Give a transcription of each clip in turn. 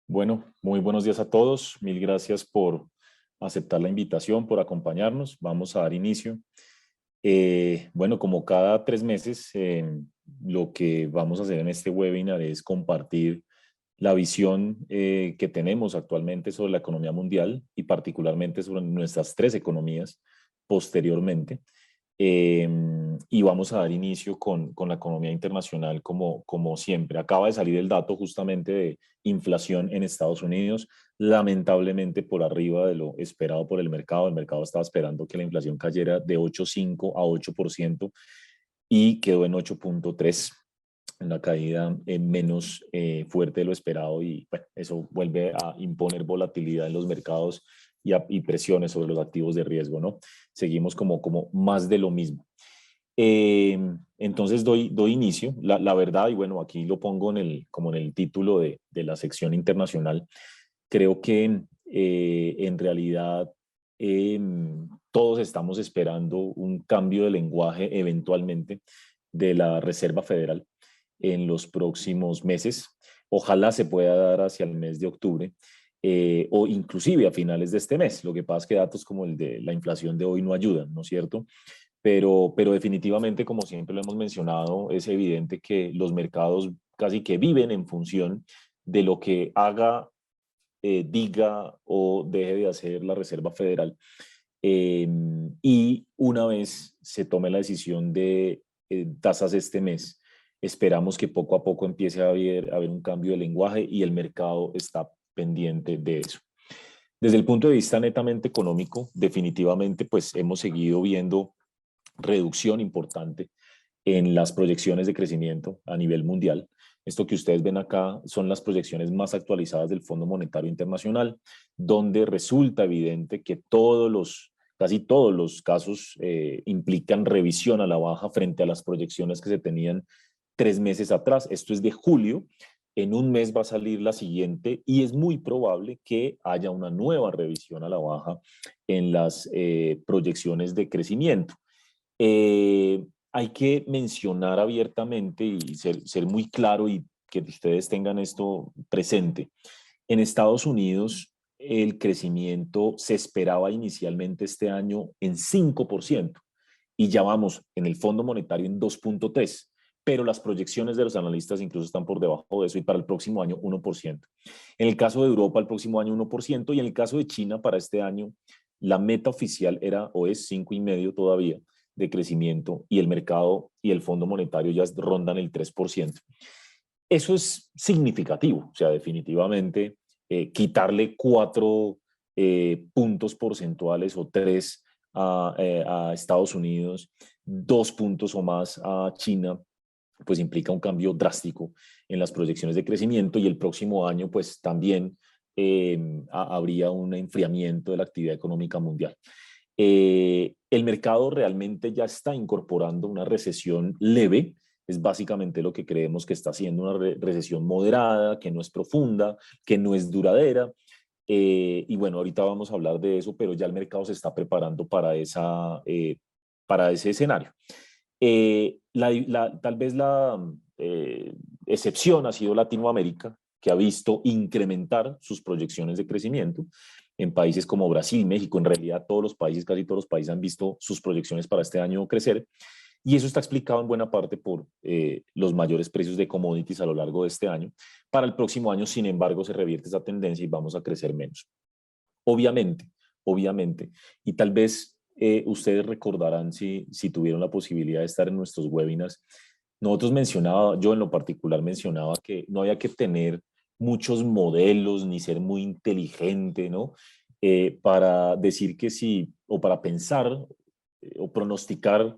Bueno, muy buenos días a todos. Mil gracias por aceptar la invitación, por acompañarnos. Vamos a dar inicio. Bueno, como cada 3 meses, lo que vamos a hacer en este webinar es compartir la visión que tenemos actualmente sobre la economía mundial y particularmente sobre nuestras tres economías posteriormente. Eh, y vamos a dar inicio con la economía internacional como siempre. Acaba de salir el dato justamente de inflación en Estados Unidos, lamentablemente por arriba de lo esperado por el mercado. El mercado estaba esperando que la inflación cayera de 8,5 a 8% y quedó en 8,3, una caída menos fuerte de lo esperado, y bueno, eso vuelve a imponer volatilidad en los mercados y presiones sobre los activos de riesgo, ¿no? Seguimos como más de lo mismo. Entonces doy inicio. La verdad, y bueno, aquí lo pongo como en el título de la sección internacional, creo que en realidad todos estamos esperando un cambio de lenguaje eventualmente de la Reserva Federal en los próximos meses. Ojalá se pueda dar hacia el mes de octubre, o inclusive a finales de este mes. Lo que pasa es que datos como el de la inflación de hoy no ayudan, ¿no es cierto? Pero definitivamente, como siempre lo hemos mencionado, es evidente que los mercados casi que viven en función de lo que haga, diga o deje de hacer la Reserva Federal. Eh, y una vez se tome la decisión de tasas este mes, esperamos que poco a poco empiece a haber un cambio de lenguaje, y el mercado está pendiente de eso. Desde el punto de vista netamente económico, definitivamente pues hemos seguido viendo reducción importante en las proyecciones de crecimiento a nivel mundial. Esto que ustedes ven acá son las proyecciones más actualizadas del Fondo Monetario Internacional, donde resulta evidente que casi todos los casos implican revisión a la baja frente a las proyecciones que se tenían 3 meses atrás. Esto es de julio. En un mes va a salir la siguiente y es muy probable que haya una nueva revisión a la baja en las proyecciones de crecimiento. Hay que mencionar abiertamente y ser muy claro, y que ustedes tengan esto presente. En Estados Unidos, el crecimiento se esperaba inicialmente este año en 5% y ya vamos en el Fondo Monetario en 2,3%, pero las proyecciones de los analistas incluso están por debajo de eso, y para el próximo año 1%. En el caso de Europa, el próximo año 1%, y en el caso de China, para este año, la meta oficial era o es 5,5% todavía de crecimiento, y el mercado y el Fondo Monetario ya rondan el 3%. Eso es significativo, o sea, definitivamente quitarle 4 puntos porcentuales o 3 a Estados Unidos, 2 puntos o más a China, pues implica un cambio drástico en las proyecciones de crecimiento, y el próximo año pues también habría un enfriamiento de la actividad económica mundial. El mercado realmente ya está incorporando una recesión leve. Es básicamente lo que creemos que está haciendo, una recesión moderada, que no es profunda, que no es duradera. Y bueno, ahorita vamos a hablar de eso, pero ya el mercado se está preparando para ese escenario. Tal vez la excepción ha sido Latinoamérica, que ha visto incrementar sus proyecciones de crecimiento. En países como Brasil, México, en realidad todos los países, casi todos los países han visto sus proyecciones para este año crecer, y eso está explicado en buena parte por los mayores precios de commodities a lo largo de este año. Para el próximo año, sin embargo, se revierte esa tendencia y vamos a crecer menos. Obviamente, obviamente, y tal vez ustedes recordarán, si tuvieron la posibilidad de estar en nuestros webinars, yo en lo particular mencionaba que no había que tener muchos modelos ni ser muy inteligente, ¿no? Para decir que sí, o para pensar o pronosticar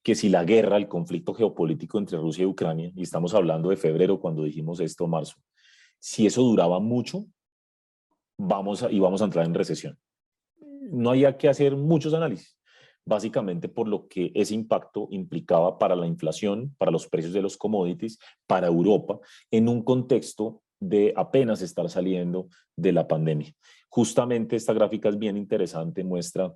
que si la guerra, el conflicto geopolítico entre Rusia y Ucrania, y estamos hablando de febrero cuando dijimos esto, marzo, si eso duraba mucho, vamos a entrar en recesión. No había que hacer muchos análisis, básicamente por lo que ese impacto implicaba para la inflación, para los precios de los commodities, para Europa, en un contexto de apenas estar saliendo de la pandemia. Justamente esta gráfica es bien interesante, muestra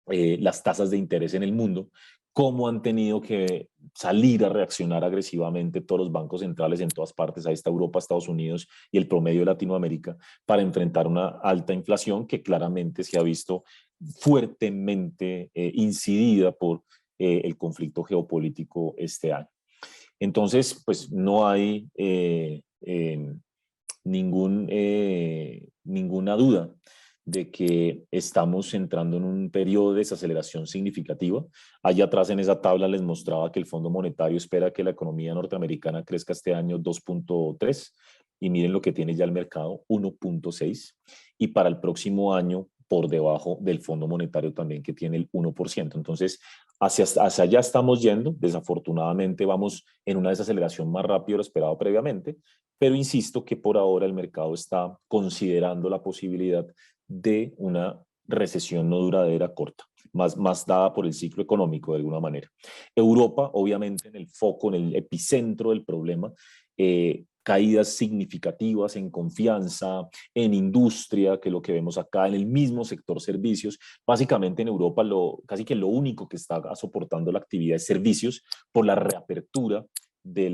las tasas de interés en el mundo, cómo han tenido que salir a reaccionar agresivamente todos los bancos centrales en todas partes, ahí está Europa, Estados Unidos y el promedio de Latinoamérica, para enfrentar una alta inflación que claramente se ha visto fuertemente incidida por el conflicto geopolítico este año. Entonces, pues no hay ninguna duda de que estamos entrando en un periodo de desaceleración significativa. Allá atrás en esa tabla les mostraba que el Fondo Monetario espera que la economía norteamericana crezca este año 2.3 y miren lo que tiene ya el mercado, 1.6, y para el próximo año por debajo del Fondo Monetario también que tiene el 1%. Entonces, hacia allá estamos yendo. Desafortunadamente vamos en una desaceleración más rápida de lo esperado previamente, pero insisto que por ahora el mercado está considerando la posibilidad de una recesión no duradera corta, más dada por el ciclo económico de alguna manera. Europa, obviamente, en el foco, en el epicentro del problema, caídas significativas en confianza, en industria, que es lo que vemos acá, en el mismo sector servicios. Básicamente en Europa casi que lo único que está soportando la actividad es servicios por la reapertura de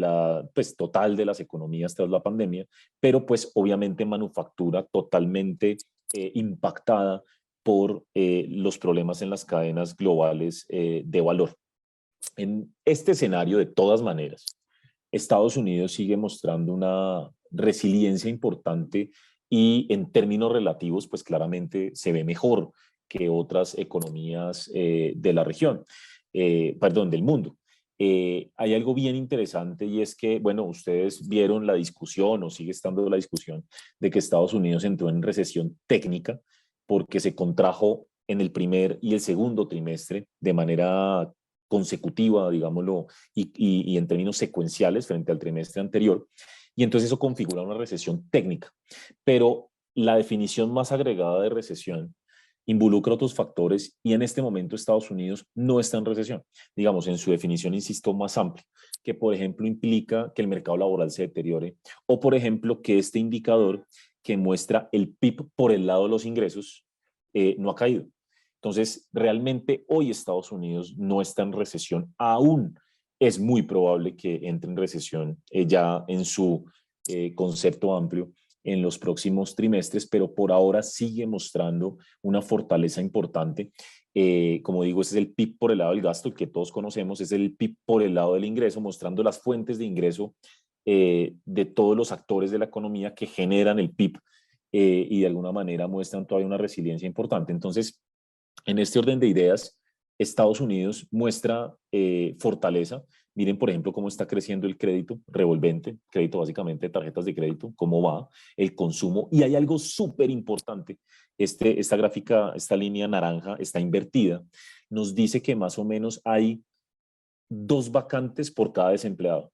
pues, total de las economías tras la pandemia, pero pues obviamente manufactura totalmente impactada por los problemas en las cadenas globales de valor. En este escenario, de todas maneras, Estados Unidos sigue mostrando una resiliencia importante y en términos relativos, pues claramente se ve mejor que otras economías de la región, perdón, del mundo. Hay algo bien interesante y es que, bueno, ustedes vieron la discusión o sigue estando la discusión de que Estados Unidos entró en recesión técnica porque se contrajo en el primer y el segundo trimestre de manera consecutiva, digámoslo, y en términos secuenciales frente al trimestre anterior. Y entonces eso configura una recesión técnica. Pero la definición más agregada de recesión involucra otros factores y en este momento Estados Unidos no está en recesión. Digamos, en su definición, insisto, más amplia, que por ejemplo implica que el mercado laboral se deteriore o por ejemplo que este indicador que muestra el PIB por el lado de los ingresos no ha caído. Entonces, realmente hoy Estados Unidos no está en recesión, aún es muy probable que entre en recesión ya en su concepto amplio en los próximos trimestres, pero por ahora sigue mostrando una fortaleza importante. Como digo, ese es el PIB por el lado del gasto, el que todos conocemos, es el PIB por el lado del ingreso, mostrando las fuentes de ingreso de todos los actores de la economía que generan el PIB y de alguna manera muestran todavía una resiliencia importante. Entonces, en este orden de ideas, Estados Unidos muestra fortaleza. Miren, por ejemplo, cómo está creciendo el crédito revolvente, crédito básicamente de tarjetas de crédito, cómo va el consumo. Y hay algo súper importante. Esta gráfica, esta línea naranja está invertida. Nos dice que más o menos hay 2 vacantes por cada desempleado.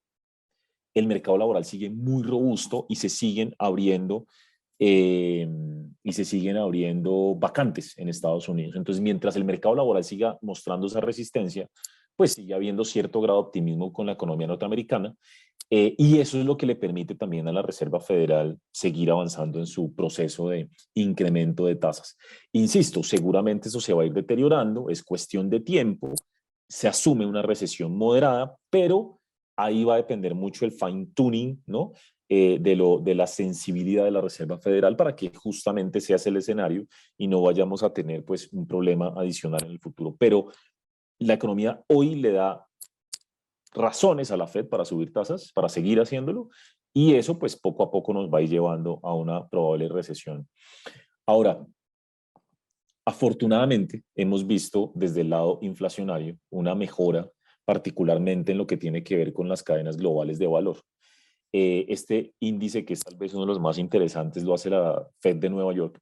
El mercado laboral sigue muy robusto y se siguen abriendo vacantes en Estados Unidos. Entonces, mientras el mercado laboral siga mostrando esa resistencia, pues sigue habiendo cierto grado de optimismo con la economía norteamericana y eso es lo que le permite también a la Reserva Federal seguir avanzando en su proceso de incremento de tasas. Insisto, seguramente eso se va a ir deteriorando, es cuestión de tiempo, se asume una recesión moderada, pero ahí va a depender mucho el fine tuning, ¿no? De la sensibilidad de la Reserva Federal para que justamente sea ese el escenario y no vayamos a tener pues un problema adicional en el futuro. Pero la economía hoy le da razones a la Fed para subir tasas, para seguir haciéndolo y eso pues poco a poco nos va a ir llevando a una probable recesión. Ahora, afortunadamente hemos visto desde el lado inflacionario una mejora particularmente en lo que tiene que ver con las cadenas globales de valor. Este índice, que es tal vez uno de los más interesantes, lo hace la Fed de Nueva York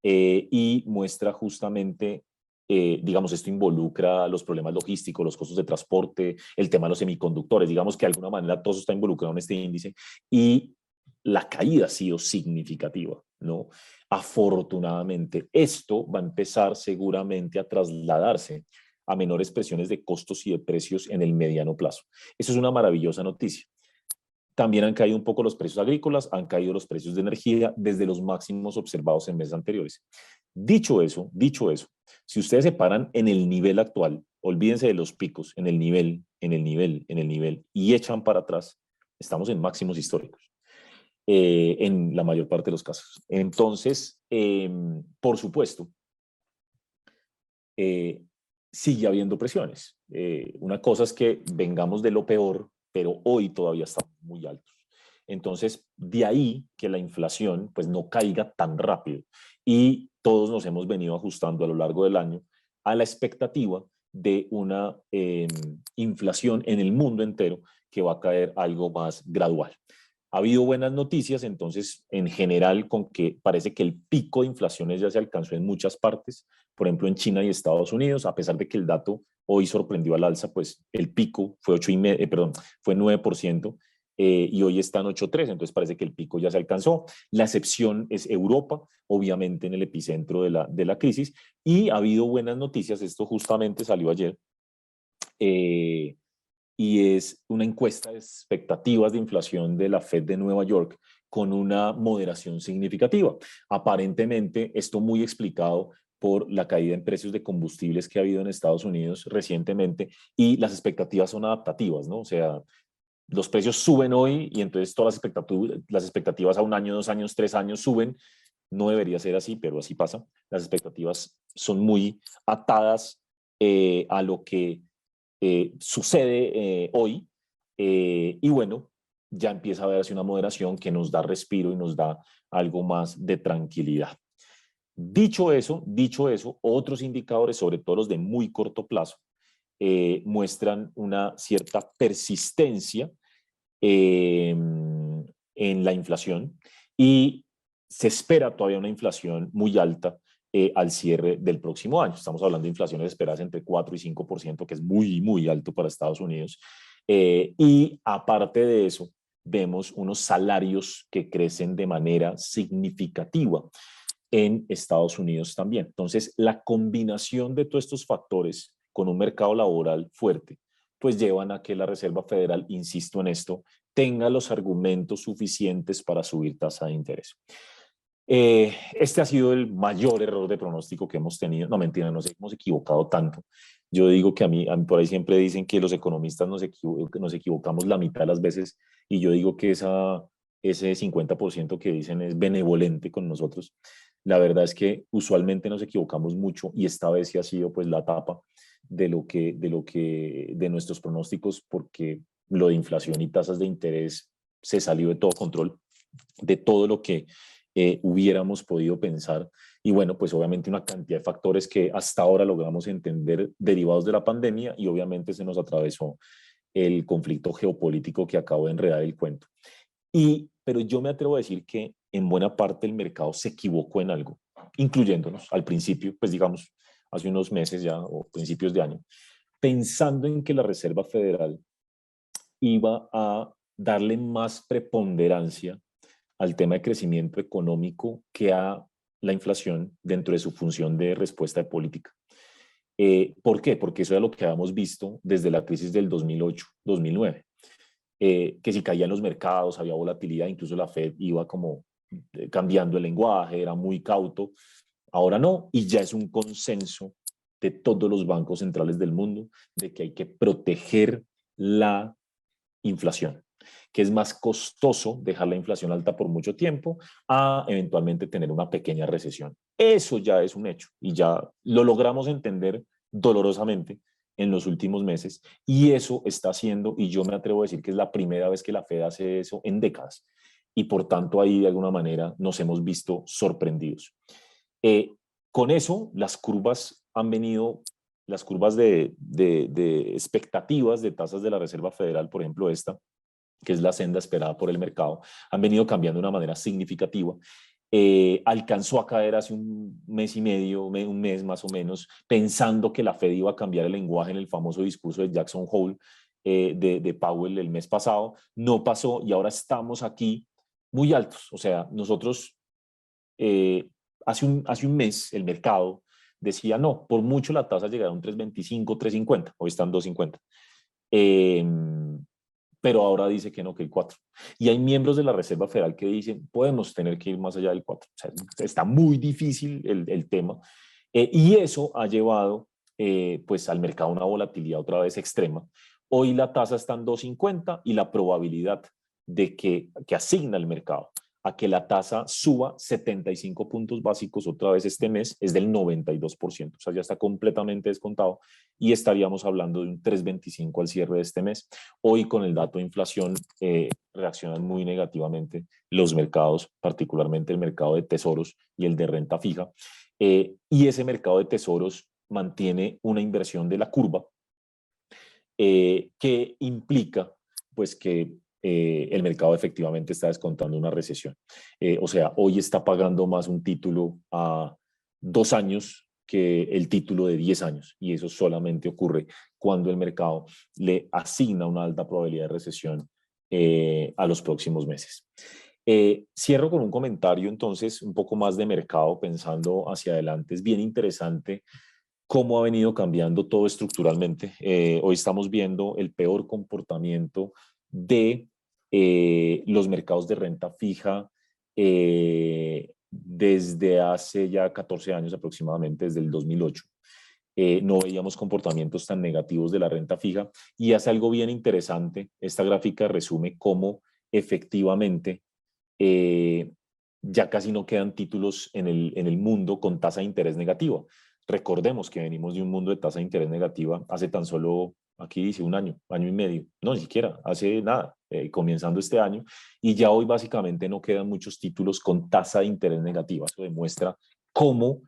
y muestra justamente, digamos, esto involucra los problemas logísticos, los costos de transporte, el tema de los semiconductores, digamos que de alguna manera todo eso está involucrado en este índice y la caída ha sido significativa, ¿no? Afortunadamente, esto va a empezar seguramente a trasladarse a menores presiones de costos y de precios en el mediano plazo. Eso es una maravillosa noticia. También han caído un poco los precios agrícolas, han caído los precios de energía desde los máximos observados en meses anteriores. Dicho eso, si ustedes se paran en el nivel actual, olvídense de los picos en el nivel, y echan para atrás, estamos en máximos históricos en la mayor parte de los casos. Entonces, por supuesto, eh, sigue habiendo presiones. Una cosa es que vengamos de lo peor, pero hoy todavía estamos muy altos. Entonces, de ahí que la inflación pues no caiga tan rápido. Y todos nos hemos venido ajustando a lo largo del año a la expectativa de una inflación en el mundo entero que va a caer algo más gradual. Ha habido buenas noticias, entonces, en general, con que parece que el pico de inflaciones ya se alcanzó en muchas partes, por ejemplo, en China y Estados Unidos, a pesar de que el dato hoy sorprendió al alza, pues el pico fue 9%, y hoy está en 8,3, entonces parece que el pico ya se alcanzó. La excepción es Europa, obviamente en el epicentro de la crisis, y ha habido buenas noticias, esto justamente salió ayer, y es una encuesta de expectativas de inflación de la Fed de Nueva York con una moderación significativa. Aparentemente, esto muy explicado por la caída en precios de combustibles que ha habido en Estados Unidos recientemente, y las expectativas son adaptativas, ¿no? O sea, los precios suben hoy y entonces todas las expectativas a un año, 2 años, 3 años suben. No debería ser así, pero así pasa. Las expectativas son muy atadas a lo que sucede hoy, y bueno, ya empieza a verse una moderación que nos da respiro y nos da algo más de tranquilidad. Dicho eso, otros indicadores, sobre todo los de muy corto plazo, muestran una cierta persistencia en la inflación, y se espera todavía una inflación muy alta al cierre del próximo año. Estamos hablando de inflaciones esperadas entre 4 y 5%, que es muy, muy alto para Estados Unidos. Y aparte de eso, vemos unos salarios que crecen de manera significativa en Estados Unidos también. Entonces, la combinación de todos estos factores con un mercado laboral fuerte, pues llevan a que la Reserva Federal, insisto en esto, tenga los argumentos suficientes para subir tasa de interés. Este ha sido el mayor error de pronóstico que hemos tenido. No, mentira, nos hemos equivocado tanto. Yo digo que a mí por ahí siempre dicen que los economistas nos equivocamos la mitad de las veces, y yo digo que ese 50% que dicen es benevolente con nosotros. La verdad es que usualmente nos equivocamos mucho, y esta vez sí ha sido pues la tapa de nuestros pronósticos, porque lo de inflación y tasas de interés se salió de todo control, de todo lo que hubiéramos podido pensar. Y bueno, pues obviamente una cantidad de factores que hasta ahora logramos entender derivados de la pandemia, y obviamente se nos atravesó el conflicto geopolítico que acabó de enredar el cuento. Pero yo me atrevo a decir que en buena parte el mercado se equivocó en algo, incluyéndonos al principio, pues digamos, hace unos meses ya o principios de año, pensando en que la Reserva Federal iba a darle más preponderancia al tema de crecimiento económico que a la inflación dentro de su función de respuesta de política. ¿Por qué? Porque eso era lo que habíamos visto desde la crisis del 2008-2009. Que si caían los mercados, había volatilidad, incluso la Fed iba como cambiando el lenguaje, era muy cauto. Ahora no, y ya es un consenso de todos los bancos centrales del mundo de que hay que proteger la inflación, que es más costoso dejar la inflación alta por mucho tiempo a eventualmente tener una pequeña recesión. Eso ya es un hecho, y ya lo logramos entender dolorosamente en los últimos meses, y eso está haciendo, y yo me atrevo a decir que es la primera vez que la Fed hace eso en décadas, y por tanto ahí de alguna manera nos hemos visto sorprendidos. Con eso, las curvas han venido, las curvas de expectativas de tasas de la Reserva Federal, por ejemplo esta, que es la senda esperada por el mercado, han venido cambiando de una manera significativa. Alcanzó a caer hace un mes y medio, un mes más o menos, pensando que la Fed iba a cambiar el lenguaje en el famoso discurso de Jackson Hole, de Powell el mes pasado. No pasó, y ahora estamos aquí muy altos. O sea, nosotros hace un mes el mercado decía no, por mucho la tasa llegará a un 3,25, 3,50, hoy están 2,50. Eh, pero ahora dice que no, que el 4. Y hay miembros de la Reserva Federal que dicen, podemos tener que ir más allá del 4. O sea, está muy difícil el tema. Y eso ha llevado pues al mercado una volatilidad otra vez extrema. Hoy la tasa está en 2.50 y la probabilidad de que asigna el mercado a que la tasa suba 75 puntos básicos otra vez este mes es del 92%, o sea, ya está completamente descontado y estaríamos hablando de un 3,25 al cierre de este mes. Hoy con el dato de inflación reaccionan muy negativamente los mercados, particularmente el mercado de tesoros y el de renta fija, y ese mercado de tesoros mantiene una inversión de la curva que implica pues que el mercado efectivamente está descontando una recesión. O sea, hoy está pagando más un título a 2 años que el título de 10 años y eso solamente ocurre cuando el mercado le asigna una alta probabilidad de recesión a los próximos meses. Cierro con un comentario entonces un poco más de mercado pensando hacia adelante. Es bien interesante cómo ha venido cambiando todo estructuralmente. Hoy estamos viendo el peor comportamiento de los mercados de renta fija desde hace ya 14 años aproximadamente, desde el 2008. No veíamos comportamientos tan negativos de la renta fija y hace algo bien interesante. Esta gráfica resume cómo efectivamente ya casi no quedan títulos en el mundo con tasa de interés negativa. Recordemos que venimos de un mundo de tasa de interés negativa hace tan solo, aquí dice un año, año y medio, no, ni siquiera, hace nada, comenzando este año, y ya hoy básicamente no quedan muchos títulos con tasa de interés negativa. Eso demuestra cómo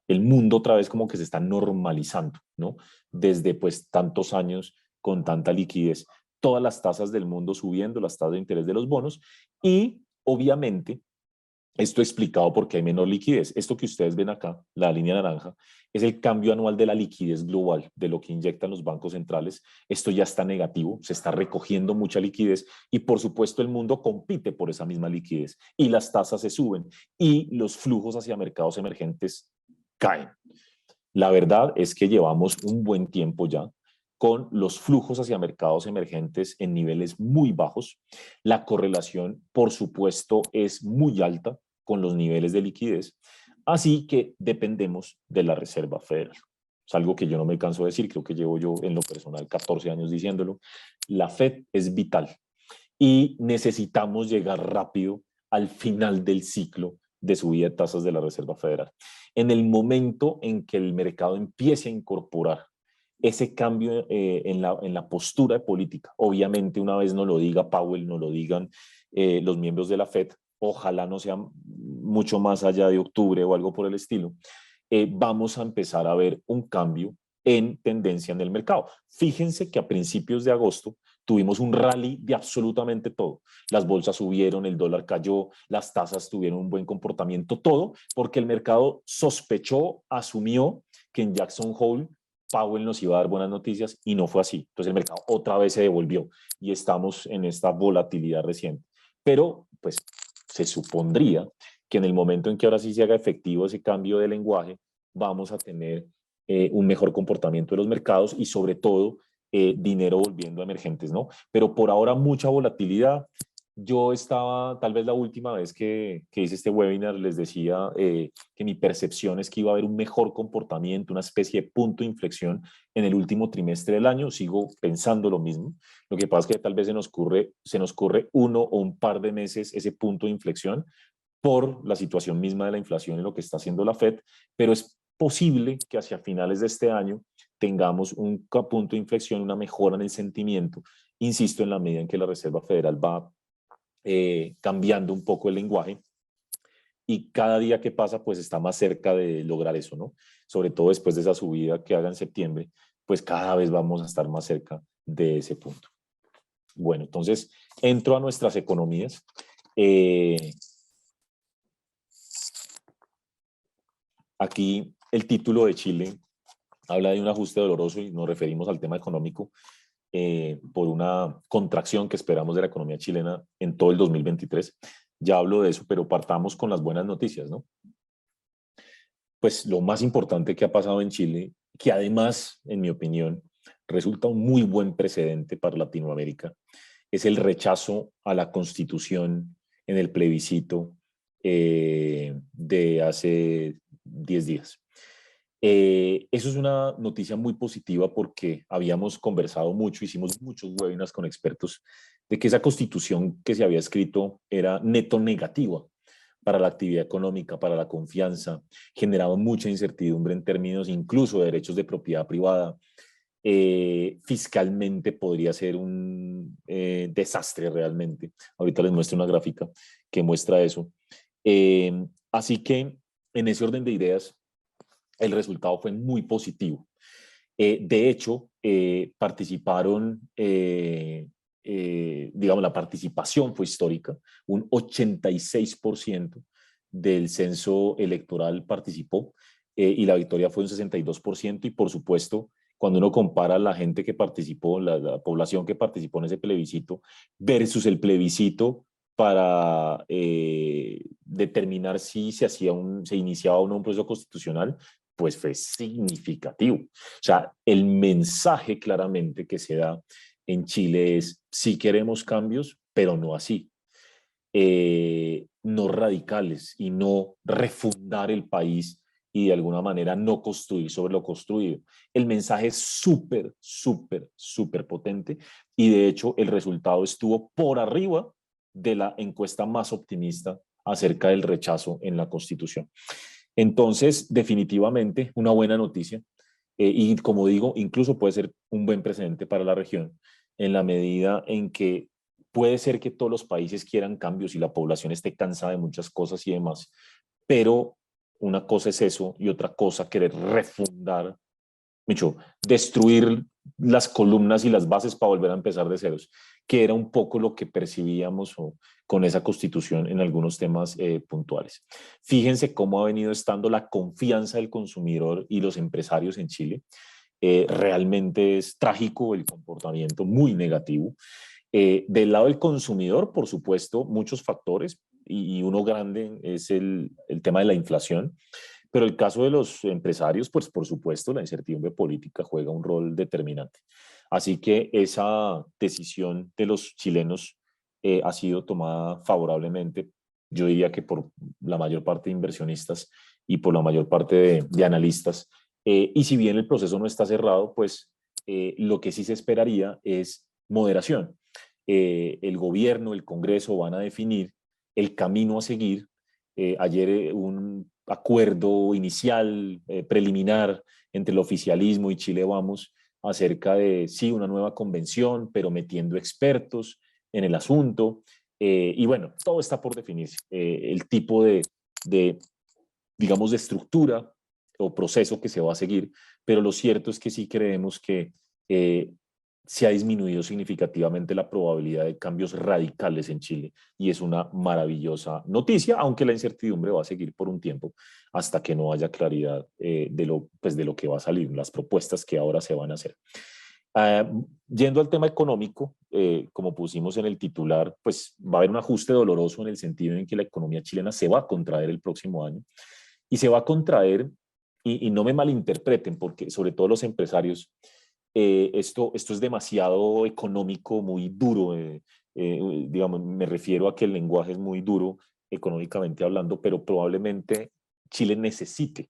el mundo otra vez como que se está normalizando, ¿no? Desde pues tantos años con tanta liquidez, todas las tasas del mundo subiendo, las tasas de interés de los bonos y obviamente esto explicado porque hay menor liquidez. Esto que ustedes ven acá, la línea naranja, es el cambio anual de la liquidez global, de lo que inyectan los bancos centrales. Esto ya está negativo, se está recogiendo mucha liquidez y por supuesto el mundo compite por esa misma liquidez y las tasas se suben y los flujos hacia mercados emergentes caen. La verdad es que llevamos un buen tiempo ya con los flujos hacia mercados emergentes en niveles muy bajos. La correlación, por supuesto, es muy alta con los niveles de liquidez, así que dependemos de la Reserva Federal. Es algo que yo no me canso de decir, creo que llevo yo en lo personal 14 años diciéndolo. La Fed es vital y necesitamos llegar rápido al final del ciclo de subida de tasas de la Reserva Federal. En el momento en que el mercado empiece a incorporar ese cambio en la postura de política, obviamente una vez no lo diga Powell, no lo digan los miembros de la Fed, ojalá no sea mucho más allá de octubre o algo por el estilo, vamos a empezar a ver un cambio en tendencia en el mercado. Fíjense que a principios de agosto tuvimos un rally de absolutamente todo. Las bolsas subieron, el dólar cayó, las tasas tuvieron un buen comportamiento, todo porque el mercado sospechó, asumió que en Jackson Hole Powell nos iba a dar buenas noticias y no fue así. Entonces el mercado otra vez se devolvió y estamos en esta volatilidad reciente. Pero pues se supondría que en el momento en que ahora sí se haga efectivo ese cambio de lenguaje, vamos a tener un mejor comportamiento de los mercados y sobre todo dinero volviendo a emergentes, ¿no? Pero por ahora mucha volatilidad. Yo estaba, tal vez la última vez que hice este webinar, les decía que mi percepción es que iba a haber un mejor comportamiento, una especie de punto de inflexión en el último trimestre del año. Sigo pensando lo mismo. Lo que pasa es que tal vez se nos corre uno o un par de meses ese punto de inflexión por la situación misma de la inflación y lo que está haciendo la Fed, pero es posible que hacia finales de este año tengamos un punto de inflexión, una mejora en el sentimiento, insisto, en la medida en que la Reserva Federal va cambiando un poco el lenguaje y cada día que pasa pues está más cerca de lograr eso, ¿no? Sobre todo después de esa subida que haga en septiembre, pues cada vez vamos a estar más cerca de ese punto. Bueno, entonces entro a nuestras economías. Aquí el título de Chile habla de un ajuste doloroso y nos referimos al tema económico por una contracción que esperamos de la economía chilena en todo el 2023. Ya hablo de eso, pero partamos con las buenas noticias, ¿no? Pues lo más importante que ha pasado en Chile, que además, en mi opinión, resulta un muy buen precedente para Latinoamérica, es el rechazo a la Constitución en el plebiscito de hace 10 días. Eso es una noticia muy positiva porque habíamos conversado mucho, hicimos muchos webinars con expertos de que esa constitución que se había escrito era neto negativa para la actividad económica, para la confianza, generaba mucha incertidumbre en términos incluso de derechos de propiedad privada. Fiscalmente podría ser un desastre realmente. Ahorita les muestro una gráfica que muestra eso. Así que en ese orden de ideas, el resultado fue muy positivo. De hecho, participaron, digamos, la participación fue histórica, un 86% del censo electoral participó y la victoria fue un 62% y por supuesto, cuando uno compara la gente que participó, la población que participó en ese plebiscito versus el plebiscito para determinar si se iniciaba o no un proceso constitucional, pues fue significativo. O sea, el mensaje claramente que se da en Chile es, sí queremos cambios, pero no así. No radicales y no refundar el país y de alguna manera no construir sobre lo construido. El mensaje es súper, súper, súper potente y de hecho el resultado estuvo por arriba de la encuesta más optimista acerca del rechazo en la Constitución. Entonces, definitivamente, una buena noticia. Y como digo, incluso puede ser un buen precedente para la región en la medida en que puede ser que todos los países quieran cambios y la población esté cansada de muchas cosas y demás, pero una cosa es eso y otra cosa querer refundar, mucho, destruir las columnas y las bases para volver a empezar de ceros, que era un poco lo que percibíamos con esa constitución en algunos temas puntuales. Fíjense cómo ha venido estando la confianza del consumidor y los empresarios en Chile. Realmente es trágico el comportamiento, muy negativo. Del lado del consumidor, por supuesto, muchos factores y uno grande es el tema de la inflación. Pero el caso de los empresarios, pues por supuesto, la incertidumbre política juega un rol determinante. Así que esa decisión de los chilenos ha sido tomada favorablemente, yo diría que por la mayor parte de inversionistas y por la mayor parte de analistas. Y si bien el proceso no está cerrado, pues lo que sí se esperaría es moderación. El gobierno, el Congreso van a definir el camino a seguir. Ayer un acuerdo inicial, preliminar, entre el oficialismo y Chile Vamos acerca de, sí, una nueva convención, pero metiendo expertos en el asunto. Y bueno, todo está por definirse. El tipo de, digamos, de estructura o proceso que se va a seguir, pero lo cierto es que sí creemos que se ha disminuido significativamente la probabilidad de cambios radicales en Chile y es una maravillosa noticia, aunque la incertidumbre va a seguir por un tiempo hasta que no haya claridad pues de lo que va a salir, las propuestas que ahora se van a hacer. Yendo al tema económico, como pusimos en el titular, pues va a haber un ajuste doloroso en el sentido en que la economía chilena se va a contraer el próximo año y se va a contraer, y no me malinterpreten, porque sobre todo los empresarios, esto es demasiado económico, muy duro, digamos, me refiero a que el lenguaje es muy duro económicamente hablando, pero probablemente Chile necesite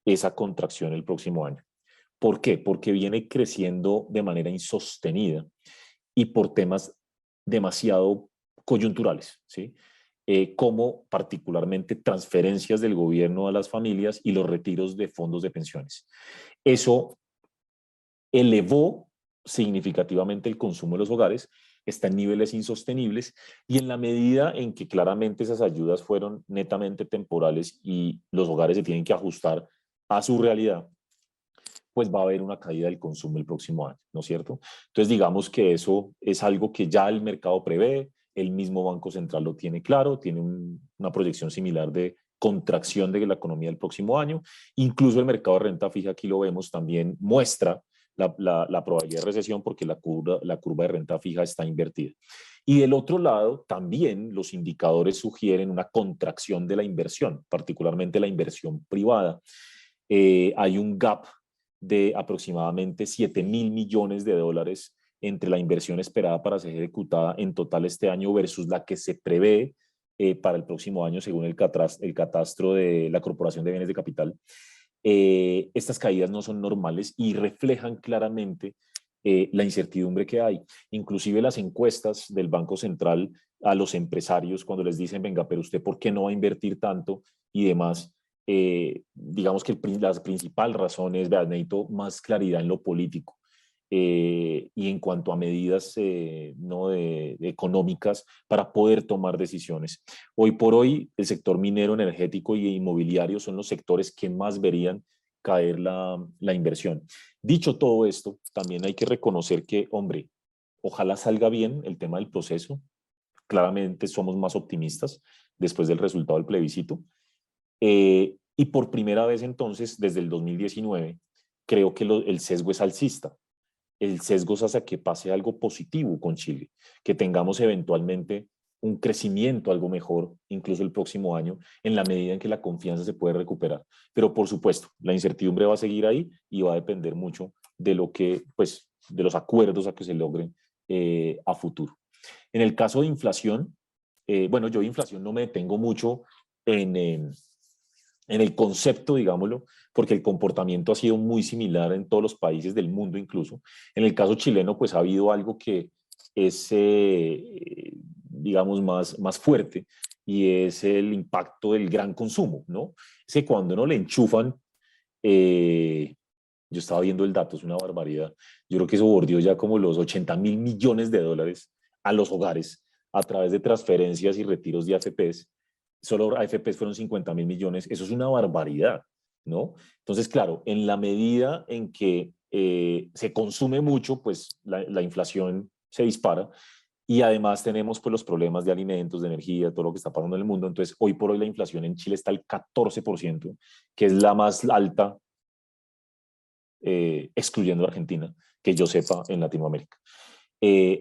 esa contracción el próximo año. ¿Por qué? Porque viene creciendo de manera insostenida y por temas demasiado coyunturales, ¿sí? Como particularmente transferencias del gobierno a las familias y los retiros de fondos de pensiones. Eso elevó significativamente el consumo de los hogares, está en niveles insostenibles y en la medida en que claramente esas ayudas fueron netamente temporales y los hogares se tienen que ajustar a su realidad, pues va a haber una caída del consumo el próximo año, ¿no es cierto? Entonces digamos que eso es algo que ya el mercado prevé, el mismo Banco Central lo tiene claro, tiene una proyección similar de contracción de la economía el próximo año, incluso el mercado de renta fija, aquí lo vemos, también muestra la probabilidad de recesión porque la curva de renta fija está invertida. Y del otro lado, también los indicadores sugieren una contracción de la inversión, particularmente la inversión privada. Hay un gap de aproximadamente 7.000 millones de dólares entre la inversión esperada para ser ejecutada en total este año versus la que se prevé para el próximo año según el catastro de la Corporación de Bienes de Capital. estas caídas no son normales y reflejan claramente la incertidumbre que hay. Inclusive las encuestas del Banco Central a los empresarios, cuando les dicen, venga, pero usted ¿por qué no va a invertir tanto? Y demás, digamos que la principal razón es, vea, necesito más claridad en lo político. Y en cuanto a medidas no de económicas para poder tomar decisiones. Hoy por hoy, el sector minero, energético y inmobiliario son los sectores que más verían caer la inversión. Dicho todo esto, también hay que reconocer que, hombre, ojalá salga bien el tema del proceso. Claramente somos más optimistas después del resultado del plebiscito. Y por primera vez entonces, desde el 2019, creo que el sesgo es alcista. El sesgo es hacia que pase algo positivo con Chile, que tengamos eventualmente un crecimiento algo mejor, incluso el próximo año, en la medida en que la confianza se puede recuperar. Pero por supuesto, la incertidumbre va a seguir ahí y va a depender mucho de lo que, pues, de los acuerdos a que se logren a futuro. En el caso de inflación, bueno, yo de inflación no me detengo mucho en, en el concepto, digámoslo, porque el comportamiento ha sido muy similar en todos los países del mundo incluso. En el caso chileno, pues ha habido algo que es, digamos, más fuerte y es el impacto del gran consumo, ¿no? Es que cuando no le enchufan, yo estaba viendo el dato, es una barbaridad. Yo creo que eso bordeó ya como los 80.000 millones de dólares a los hogares a través de transferencias y retiros de AFPs. Solo AFPs fueron 50.000 millones. Eso es una barbaridad, ¿no? Entonces, claro, en la medida en que se consume mucho, pues la inflación se dispara. Y además tenemos pues los problemas de alimentos, de energía, todo lo que está pasando en el mundo. Entonces, hoy por hoy la inflación en Chile está al 14%, que es la más alta excluyendo a Argentina, que yo sepa en Latinoamérica.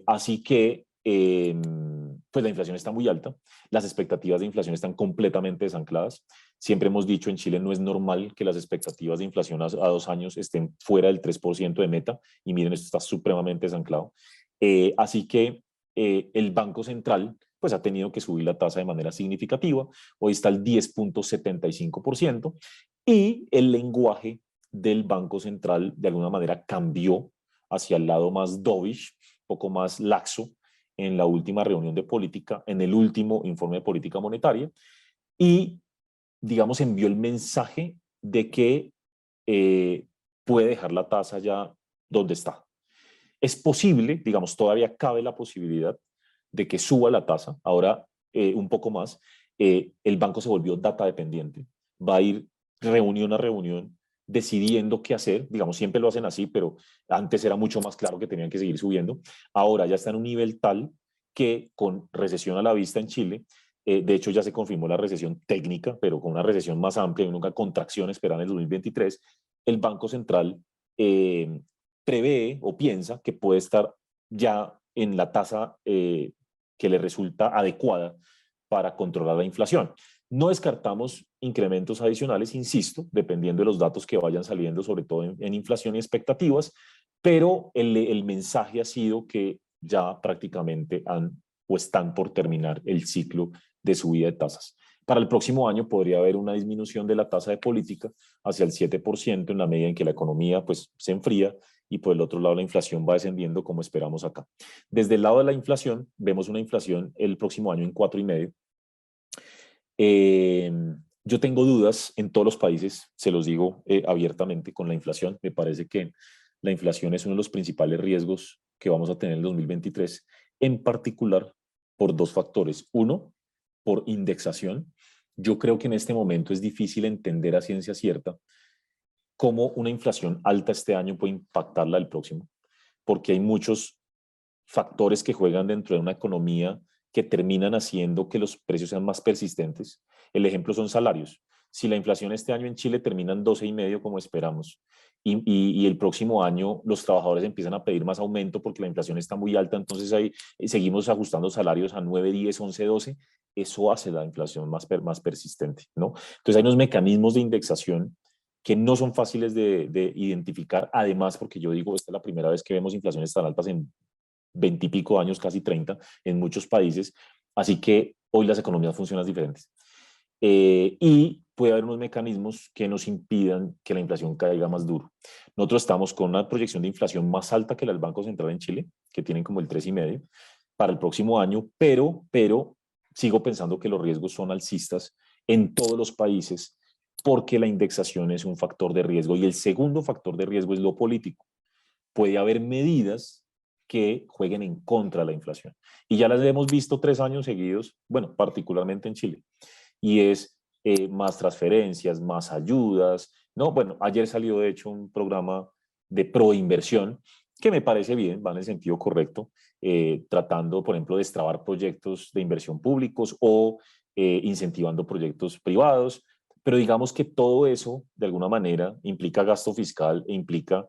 Así que, pues la inflación está muy alta, las expectativas de inflación están completamente desancladas. Siempre hemos dicho en Chile no es normal que las expectativas de inflación a 2 años estén fuera del 3% de meta, y miren, esto está supremamente desanclado. Así que el Banco Central pues ha tenido que subir la tasa de manera significativa, hoy está al 10.75%, y el lenguaje del Banco Central de alguna manera cambió hacia el lado más dovish, poco más laxo en la última reunión de política, en el último informe de política monetaria, y, digamos, envió el mensaje de que puede dejar la tasa ya donde está. Es posible, digamos, todavía cabe la posibilidad de que suba la tasa, ahora un poco más. El banco se volvió data dependiente, va a ir reunión a reunión decidiendo qué hacer, digamos, siempre lo hacen así, pero antes era mucho más claro que tenían que seguir subiendo. Ahora ya está en un nivel tal que, con recesión a la vista en Chile, de hecho ya se confirmó la recesión técnica, pero con una recesión más amplia y una contracción esperada en el 2023, el Banco Central prevé o piensa que puede estar ya en la tasa que le resulta adecuada para controlar la inflación. No descartamos incrementos adicionales, insisto, dependiendo de los datos que vayan saliendo, sobre todo en inflación y expectativas, pero el mensaje ha sido que ya prácticamente han o están por terminar el ciclo de subida de tasas. Para el próximo año podría haber una disminución de la tasa de política hacia el 7% en la medida en que la economía pues, se enfría, y por el otro lado la inflación va descendiendo como esperamos acá. Desde el lado de la inflación, vemos una inflación el próximo año en 4,5%. Yo tengo dudas en todos los países, se los digo abiertamente, con la inflación. Me parece que la inflación es uno de los principales riesgos que vamos a tener en el 2023, en particular por dos factores. Uno, por indexación. Yo creo que en este momento es difícil entender a ciencia cierta cómo una inflación alta este año puede impactarla el próximo, porque hay muchos factores que juegan dentro de una economía que terminan haciendo que los precios sean más persistentes. El ejemplo son salarios. Si la inflación este año en Chile termina en 12,5 como esperamos, y el próximo año los trabajadores empiezan a pedir más aumento porque la inflación está muy alta, entonces ahí seguimos ajustando salarios a 9, 10, 11, 12, eso hace la inflación más persistente, ¿no? Entonces hay unos mecanismos de indexación que no son fáciles de identificar, además porque yo digo, esta es la primera vez que vemos inflaciones tan altas en 20 y pico años, casi 30, en muchos países, así que hoy las economías funcionan diferentes. Y puede haber unos mecanismos que nos impidan que la inflación caiga más duro. Nosotros estamos con una proyección de inflación más alta que la del Banco Central en Chile, que tienen como el 3,5 para el próximo año, pero sigo pensando que los riesgos son alcistas en todos los países porque la indexación es un factor de riesgo y el segundo factor de riesgo es lo político. Puede haber medidas que jueguen en contra de la inflación. Y ya las hemos visto 3 años seguidos, bueno, particularmente en Chile. Y es más transferencias, más ayudas, ¿no? Bueno, ayer salió de hecho un programa de proinversión que me parece bien, va en el sentido correcto, tratando, por ejemplo, de destrabar proyectos de inversión públicos o incentivando proyectos privados, pero digamos que todo eso, de alguna manera, implica gasto fiscal e implica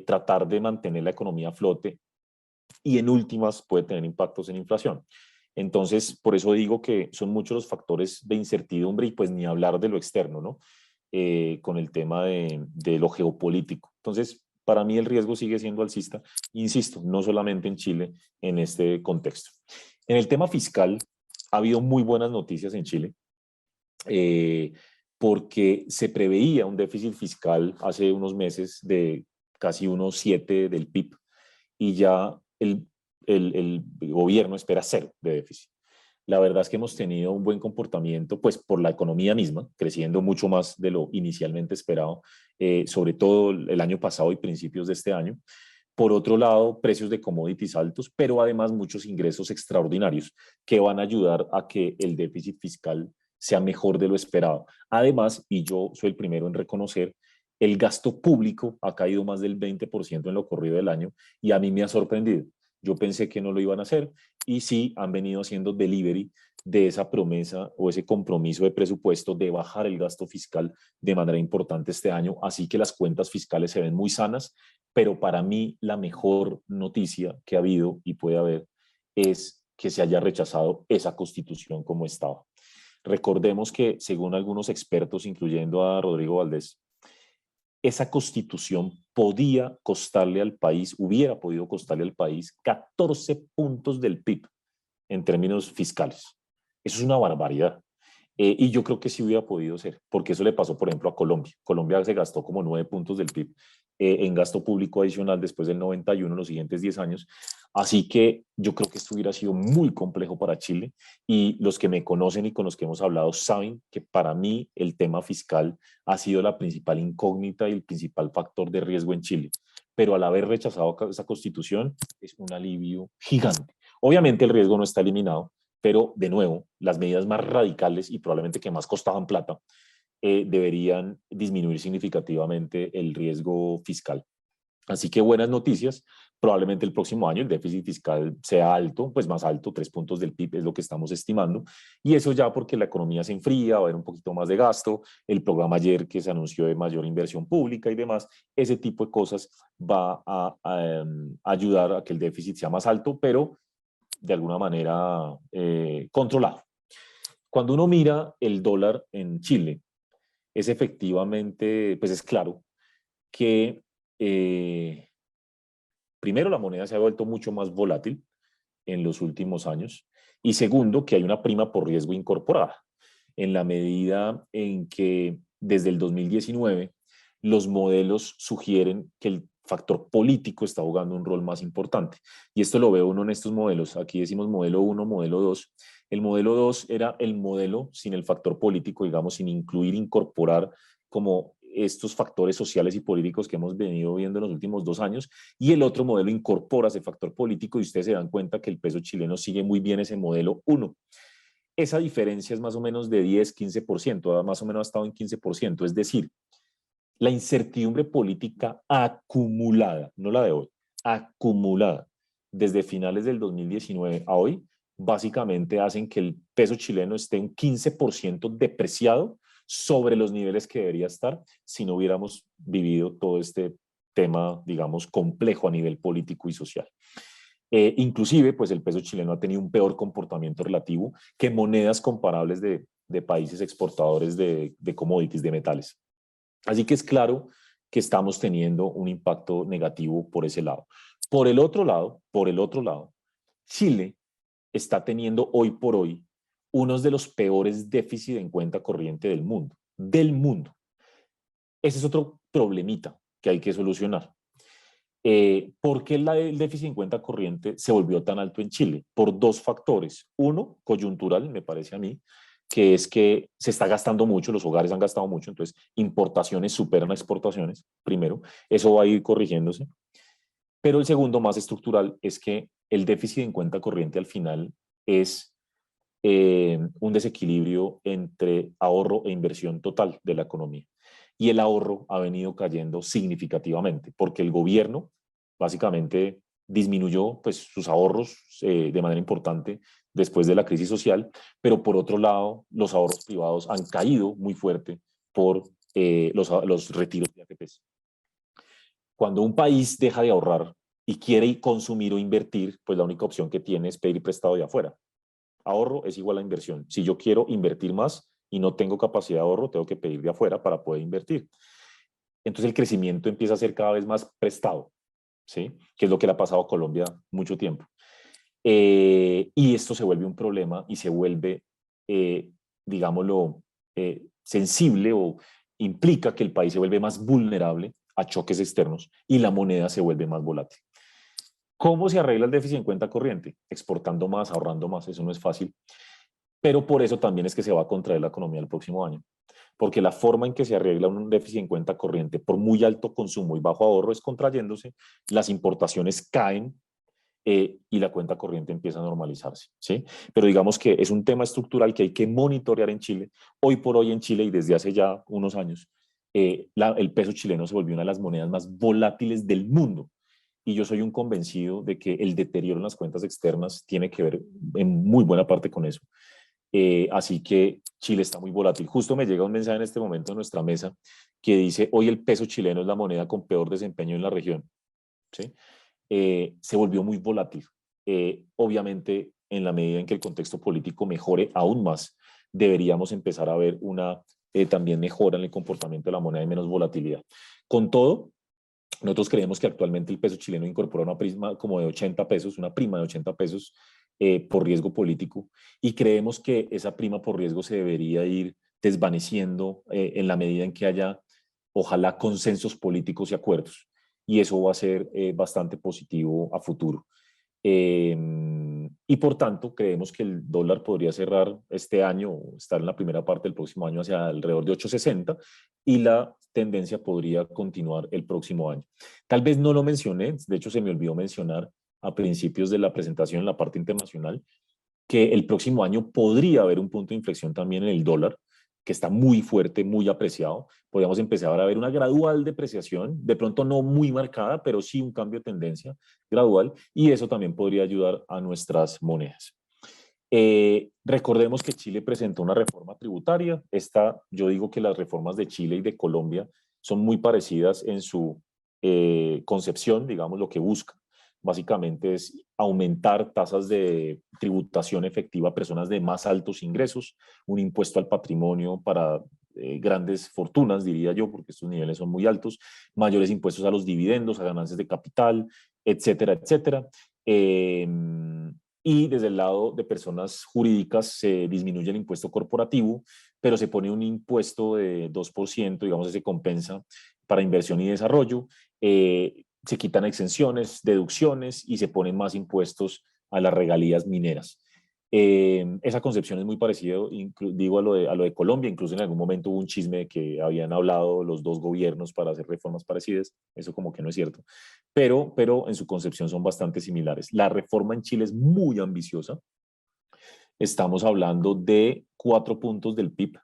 tratar de mantener la economía a flote y en últimas puede tener impactos en inflación. Entonces, por eso digo que son muchos los factores de incertidumbre y pues ni hablar de lo externo, ¿no? Con el tema de lo geopolítico. Entonces, para mí el riesgo sigue siendo alcista, insisto, no solamente en Chile, en este contexto. En el tema fiscal, ha habido muy buenas noticias en Chile, eh, porque se preveía un déficit fiscal hace unos meses de casi unos 7 del PIB y ya el gobierno espera cero de déficit. La verdad es que hemos tenido un buen comportamiento, pues por la economía misma, creciendo mucho más de lo inicialmente esperado, sobre todo el año pasado y principios de este año. Por otro lado, precios de commodities altos, pero además muchos ingresos extraordinarios que van a ayudar a que el déficit fiscal sea mejor de lo esperado. Además, y yo soy el primero en reconocer, el gasto público ha caído más del 20% en lo corrido del año y a mí me ha sorprendido. Yo pensé que no lo iban a hacer y sí han venido haciendo delivery de esa promesa o ese compromiso de presupuesto de bajar el gasto fiscal de manera importante este año. Así que las cuentas fiscales se ven muy sanas, pero para mí la mejor noticia que ha habido y puede haber es que se haya rechazado esa constitución como estaba. Recordemos que, según algunos expertos, incluyendo a Rodrigo Valdés, esa constitución podía costarle al país, hubiera podido costarle al país 14 puntos del PIB en términos fiscales. Eso es una barbaridad. Y yo creo que sí hubiera podido ser, porque eso le pasó, por ejemplo, a Colombia. Colombia se gastó como 9 puntos del PIB en gasto público adicional después del 91, los siguientes 10 años. Así que yo creo que esto hubiera sido muy complejo para Chile y los que me conocen y con los que hemos hablado saben que para mí el tema fiscal ha sido la principal incógnita y el principal factor de riesgo en Chile. Pero al haber rechazado esa constitución es un alivio gigante. Obviamente el riesgo no está eliminado, pero de nuevo, las medidas más radicales y probablemente que más costaban plata deberían disminuir significativamente el riesgo fiscal. Así que buenas noticias. Probablemente el próximo año el déficit fiscal sea alto, pues más alto, 3 puntos del PIB es lo que estamos estimando. Y eso ya porque la economía se enfría, va a haber un poquito más de gasto, el programa ayer que se anunció de mayor inversión pública y demás, ese tipo de cosas va a ayudar a que el déficit sea más alto, pero de alguna manera controlado. Cuando uno mira el dólar en Chile, es efectivamente, pues es claro que primero la moneda se ha vuelto mucho más volátil en los últimos años y segundo que hay una prima por riesgo incorporada en la medida en que desde el 2019 los modelos sugieren que el factor político está jugando un rol más importante. Y esto lo ve uno en estos modelos. Aquí decimos modelo 1, modelo 2. El modelo 2 era el modelo sin el factor político, digamos, sin incluir, incorporar como estos factores sociales y políticos que hemos venido viendo en los últimos 2 años, y el otro modelo incorpora ese factor político y ustedes se dan cuenta que el peso chileno sigue muy bien ese modelo 1. Esa diferencia es más o menos de 10-15%, más o menos ha estado en 15%, es decir, la incertidumbre política acumulada, no la de hoy, acumulada desde finales del 2019 a hoy, básicamente hacen que el peso chileno esté un 15% depreciado sobre los niveles que debería estar si no hubiéramos vivido todo este tema, digamos, complejo a nivel político y social. Inclusive, pues el peso chileno ha tenido un peor comportamiento relativo que monedas comparables de países exportadores de commodities, de metales. Así que es claro que estamos teniendo un impacto negativo por ese lado. Por el otro lado, Chile está teniendo hoy por hoy uno de los peores déficits en cuenta corriente del mundo. del mundo. Ese es otro problemita que hay que solucionar. ¿Por qué el déficit en cuenta corriente se volvió tan alto en Chile? Por dos factores. Uno, coyuntural, me parece a mí, que es que se está gastando mucho, los hogares han gastado mucho, entonces importaciones superan a exportaciones, primero. Eso va a ir corrigiéndose. Pero el segundo, más estructural, es que el déficit en cuenta corriente al final es un desequilibrio entre ahorro e inversión total de la economía. Y el ahorro ha venido cayendo significativamente porque el gobierno básicamente disminuyó pues, sus ahorros de manera importante después de la crisis social, pero por otro lado los ahorros privados han caído muy fuerte por los retiros de AFPs. Cuando un país deja de ahorrar y quiere consumir o invertir, pues la única opción que tiene es pedir prestado de afuera. Ahorro es igual a inversión. Si yo quiero invertir más y no tengo capacidad de ahorro, tengo que pedir de afuera para poder invertir. Entonces el crecimiento empieza a ser cada vez más prestado, ¿sí? Que es lo que le ha pasado a Colombia mucho tiempo. Y esto se vuelve un problema y se vuelve, digámoslo, sensible o implica que el país se vuelve más vulnerable a choques externos y la moneda se vuelve más volátil. ¿Cómo se arregla el déficit en cuenta corriente? Exportando más, ahorrando más, eso no es fácil, pero por eso también es que se va a contraer la economía el próximo año, porque la forma en que se arregla un déficit en cuenta corriente por muy alto consumo y bajo ahorro es contrayéndose, las importaciones caen y la cuenta corriente empieza a normalizarse, ¿sí? Pero digamos que es un tema estructural que hay que monitorear en Chile. Hoy por hoy en Chile y desde hace ya unos años, el peso chileno se volvió una de las monedas más volátiles del mundo. Y yo soy un convencido de que el deterioro en las cuentas externas tiene que ver en muy buena parte con eso. Así que Chile está muy volátil. Justo me llega un mensaje en este momento en nuestra mesa que dice, hoy el peso chileno es la moneda con peor desempeño en la región, ¿sí? Se volvió muy volátil. Obviamente, en la medida en que el contexto político mejore aún más, deberíamos empezar a ver una también mejora en el comportamiento de la moneda y menos volatilidad. Con todo, nosotros creemos que actualmente el peso chileno incorpora una prima como de 80 pesos, una prima de 80 pesos por riesgo político, y creemos que esa prima por riesgo se debería ir desvaneciendo en la medida en que haya, ojalá, consensos políticos y acuerdos, y eso va a ser bastante positivo a futuro. Y por tanto, creemos que el dólar podría cerrar este año, estar en la primera parte del próximo año hacia alrededor de 8.60 y la tendencia podría continuar el próximo año. Tal vez no lo mencioné, de hecho se me olvidó mencionar a principios de la presentación en la parte internacional, que el próximo año podría haber un punto de inflexión también en el dólar, que está muy fuerte, muy apreciado. Podríamos empezar a ver una gradual depreciación, de pronto no muy marcada, pero sí un cambio de tendencia gradual, y eso también podría ayudar a nuestras monedas. Recordemos que Chile presentó una reforma tributaria. Yo digo que las reformas de Chile y de Colombia son muy parecidas en su concepción, digamos, lo que busca. Básicamente es aumentar tasas de tributación efectiva a personas de más altos ingresos, un impuesto al patrimonio para grandes fortunas, diría yo, porque estos niveles son muy altos, mayores impuestos a los dividendos, a ganancias de capital, etcétera, etcétera. Y desde el lado de personas jurídicas se disminuye el impuesto corporativo, pero se pone un impuesto de 2%, digamos, se compensa para inversión y desarrollo. Se quitan exenciones, deducciones y se ponen más impuestos a las regalías mineras. Esa concepción es muy parecida, digo, a lo de Colombia. Incluso en algún momento hubo un chisme de que habían hablado los dos gobiernos para hacer reformas parecidas. Eso como que no es cierto. Pero en su concepción son bastante similares. La reforma en Chile es muy ambiciosa. Estamos hablando de 4 puntos del PIB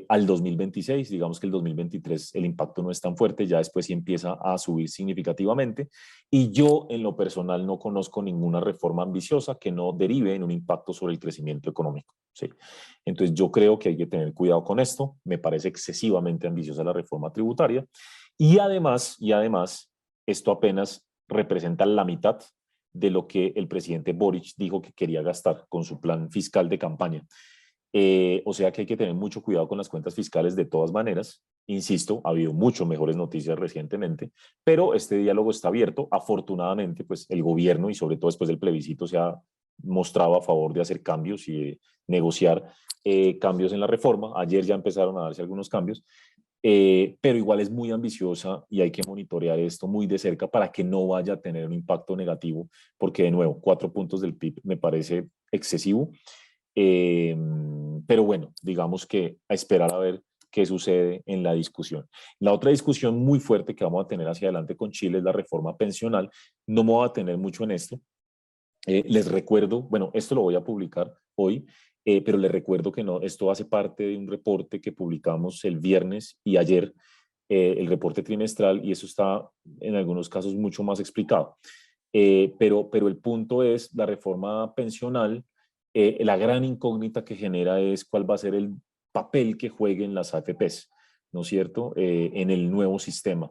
al 2026. Digamos que el 2023 el impacto no es tan fuerte, ya después sí empieza a subir significativamente. Y yo en lo personal no conozco ninguna reforma ambiciosa que no derive en un impacto sobre el crecimiento económico, ¿sí? Entonces yo creo que hay que tener cuidado con esto. Me parece excesivamente ambiciosa la reforma tributaria. Y además, esto apenas representa la mitad de lo que el presidente Boric dijo que quería gastar con su plan fiscal de campaña. O sea que hay que tener mucho cuidado con las cuentas fiscales de todas maneras. Insisto, ha habido mucho mejores noticias recientemente, pero este diálogo está abierto. Afortunadamente, pues el gobierno y sobre todo después del plebiscito se ha mostraba a favor de hacer cambios y de negociar cambios en la reforma. Ayer ya empezaron a darse algunos cambios, pero igual es muy ambiciosa y hay que monitorear esto muy de cerca para que no vaya a tener un impacto negativo, porque de nuevo, 4 puntos del PIB me parece excesivo. Eh, pero bueno, digamos que a esperar a ver qué sucede en la discusión. La otra discusión muy fuerte que vamos a tener hacia adelante con Chile es la reforma pensional. No me voy a tener mucho en esto. Les recuerdo, bueno, esto lo voy a publicar hoy, pero les recuerdo que no, esto hace parte de un reporte que publicamos el viernes y ayer, el reporte trimestral, y eso está en algunos casos mucho más explicado. Pero el punto es la reforma pensional, la gran incógnita que genera es cuál va a ser el papel que jueguen las AFPs, ¿no es cierto?, en el nuevo sistema.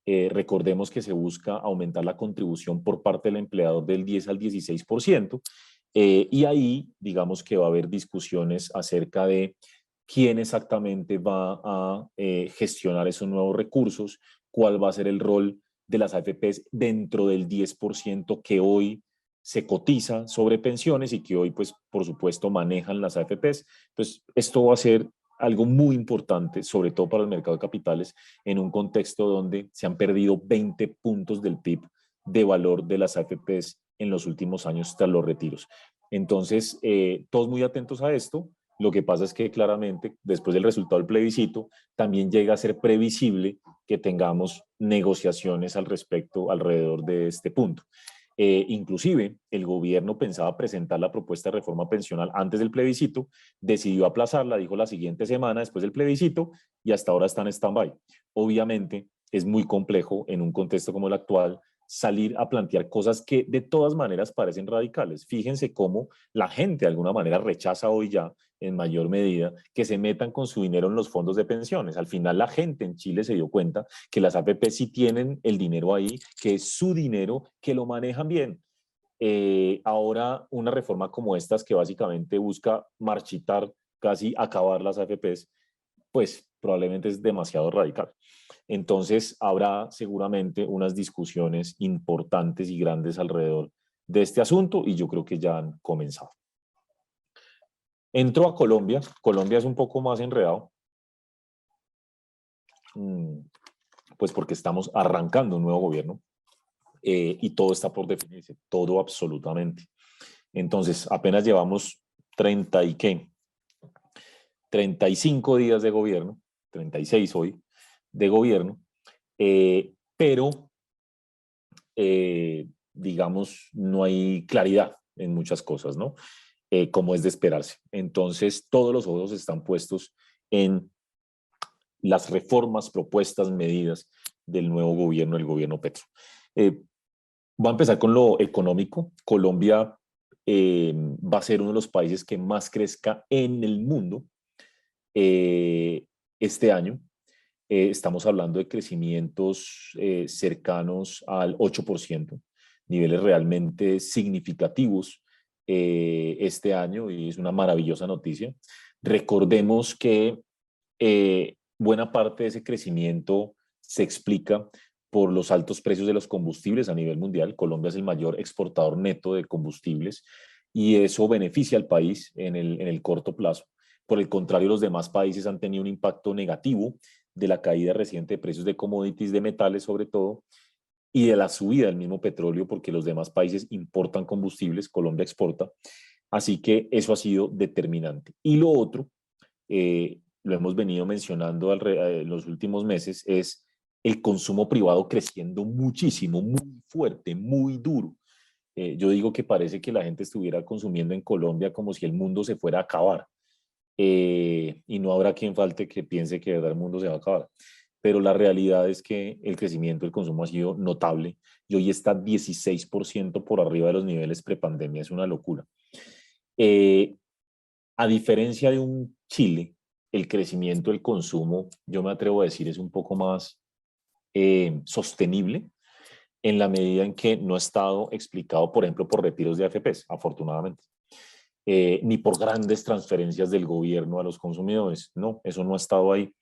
Recordemos que se busca aumentar la contribución por parte del empleador del 10 al 16%, y ahí digamos que va a haber discusiones acerca de quién exactamente va a gestionar esos nuevos recursos, cuál va a ser el rol de las AFPs dentro del 10% que hoy se cotiza sobre pensiones y que hoy, pues, por supuesto, manejan las AFPs. Entonces, esto va a ser algo muy importante, sobre todo para el mercado de capitales, en un contexto donde se han perdido 20 puntos del PIB de valor de las AFPs en los últimos años tras los retiros. Entonces, todos muy atentos a esto. Lo que pasa es que claramente, después del resultado del plebiscito, también llega a ser previsible que tengamos negociaciones al respecto alrededor de este punto. Inclusive, el gobierno pensaba presentar la propuesta de reforma pensional antes del plebiscito, decidió aplazarla, dijo la siguiente semana después del plebiscito, y hasta ahora está en stand-by. Obviamente, es muy complejo en un contexto como el actual salir a plantear cosas que de todas maneras parecen radicales. Fíjense cómo la gente de alguna manera rechaza hoy ya en mayor medida que se metan con su dinero en los fondos de pensiones. Al final la gente en Chile se dio cuenta que las AFP sí tienen el dinero ahí, que es su dinero, que lo manejan bien. Ahora una reforma como estas que básicamente busca marchitar, casi acabar las AFPs, pues probablemente es demasiado radical. Entonces habrá seguramente unas discusiones importantes y grandes alrededor de este asunto y yo creo que ya han comenzado. Entro a Colombia. Colombia es un poco más enredado, pues porque estamos arrancando un nuevo gobierno y todo está por definirse, todo absolutamente. Entonces apenas llevamos 30 y qué, 35 días de gobierno, 36 hoy de gobierno, pero digamos no hay claridad en muchas cosas, ¿no? Como es de esperarse. Entonces todos los ojos están puestos en las reformas, propuestas, medidas del nuevo gobierno, el gobierno Petro. Voy a empezar con lo económico. Colombia va a ser uno de los países que más crezca en el mundo este año. Estamos hablando de crecimientos cercanos al 8%, niveles realmente significativos este año y es una maravillosa noticia. Recordemos que buena parte de ese crecimiento se explica por los altos precios de los combustibles a nivel mundial. Colombia es el mayor exportador neto de combustibles y eso beneficia al país en el corto plazo. Por el contrario, los demás países han tenido un impacto negativo de la caída reciente de precios de commodities, de metales sobre todo, y de la subida del mismo petróleo, porque los demás países importan combustibles, Colombia exporta. Así que eso ha sido determinante. Y lo otro, lo hemos venido mencionando en los últimos meses, es el consumo privado creciendo muchísimo, muy fuerte, muy duro. Yo digo que parece que la gente estuviera consumiendo en Colombia como si el mundo se fuera a acabar. Y no habrá quien falte que piense que de verdad el mundo se va a acabar. Pero la realidad es que el crecimiento del consumo ha sido notable y hoy está 16% por arriba de los niveles prepandemia. Es una locura. A diferencia de un Chile, el crecimiento del consumo, yo me atrevo a decir, es un poco más sostenible en la medida en que no ha estado explicado, por ejemplo, por retiros de AFPs, afortunadamente, ni por grandes transferencias del gobierno a los consumidores. No, eso no ha estado ahí.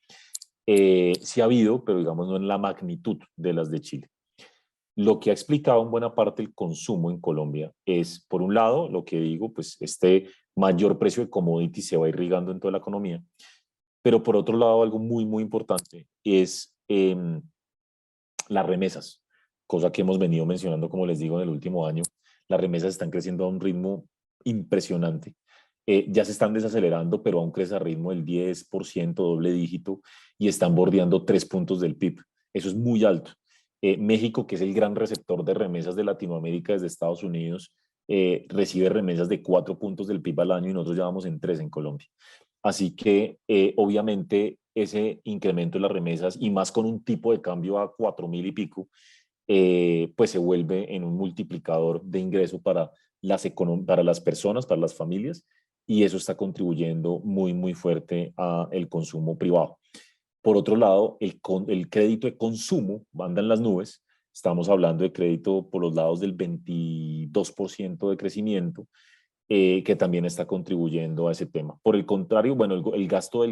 Sí ha habido, pero digamos no en la magnitud de las de Chile. lo que ha explicado en buena parte el consumo en Colombia es, por un lado, lo que digo, pues este mayor precio de commodity se va irrigando en toda la economía, pero por otro lado, algo muy, muy importante es las remesas, cosa que hemos venido mencionando, como les digo, en el último año. Las remesas están creciendo a un ritmo impresionante. Ya se están desacelerando, pero aún crece a ritmo del 10%, doble dígito, y están bordeando 3 puntos del PIB. Eso es muy alto. México, que es el gran receptor de remesas de Latinoamérica desde Estados Unidos, recibe remesas de 4 puntos del PIB al año y nosotros ya vamos en 3 en Colombia. Así que obviamente ese incremento de las remesas y más con un tipo de cambio a 4.000 y pico, pues se vuelve en un multiplicador de ingreso para las personas, para las familias, y eso está contribuyendo muy, muy fuerte al consumo privado. Por otro lado, el crédito de consumo anda en las nubes. Estamos hablando de crédito por los lados del 22% de crecimiento, que también está contribuyendo a ese tema. Por el contrario, bueno, el gasto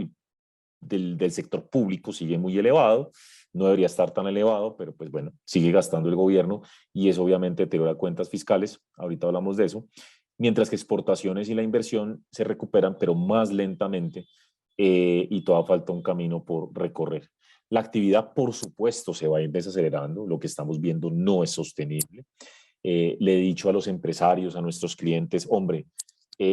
del sector público sigue muy elevado, no debería estar tan elevado, pero pues bueno, sigue gastando el gobierno y eso obviamente deteriora cuentas fiscales, ahorita hablamos de eso, mientras que exportaciones y la inversión se recuperan, pero más lentamente, y todavía falta un camino por recorrer. La actividad, por supuesto, se va a ir desacelerando, lo que estamos viendo no es sostenible. Le he dicho a los empresarios, a nuestros clientes, hombre,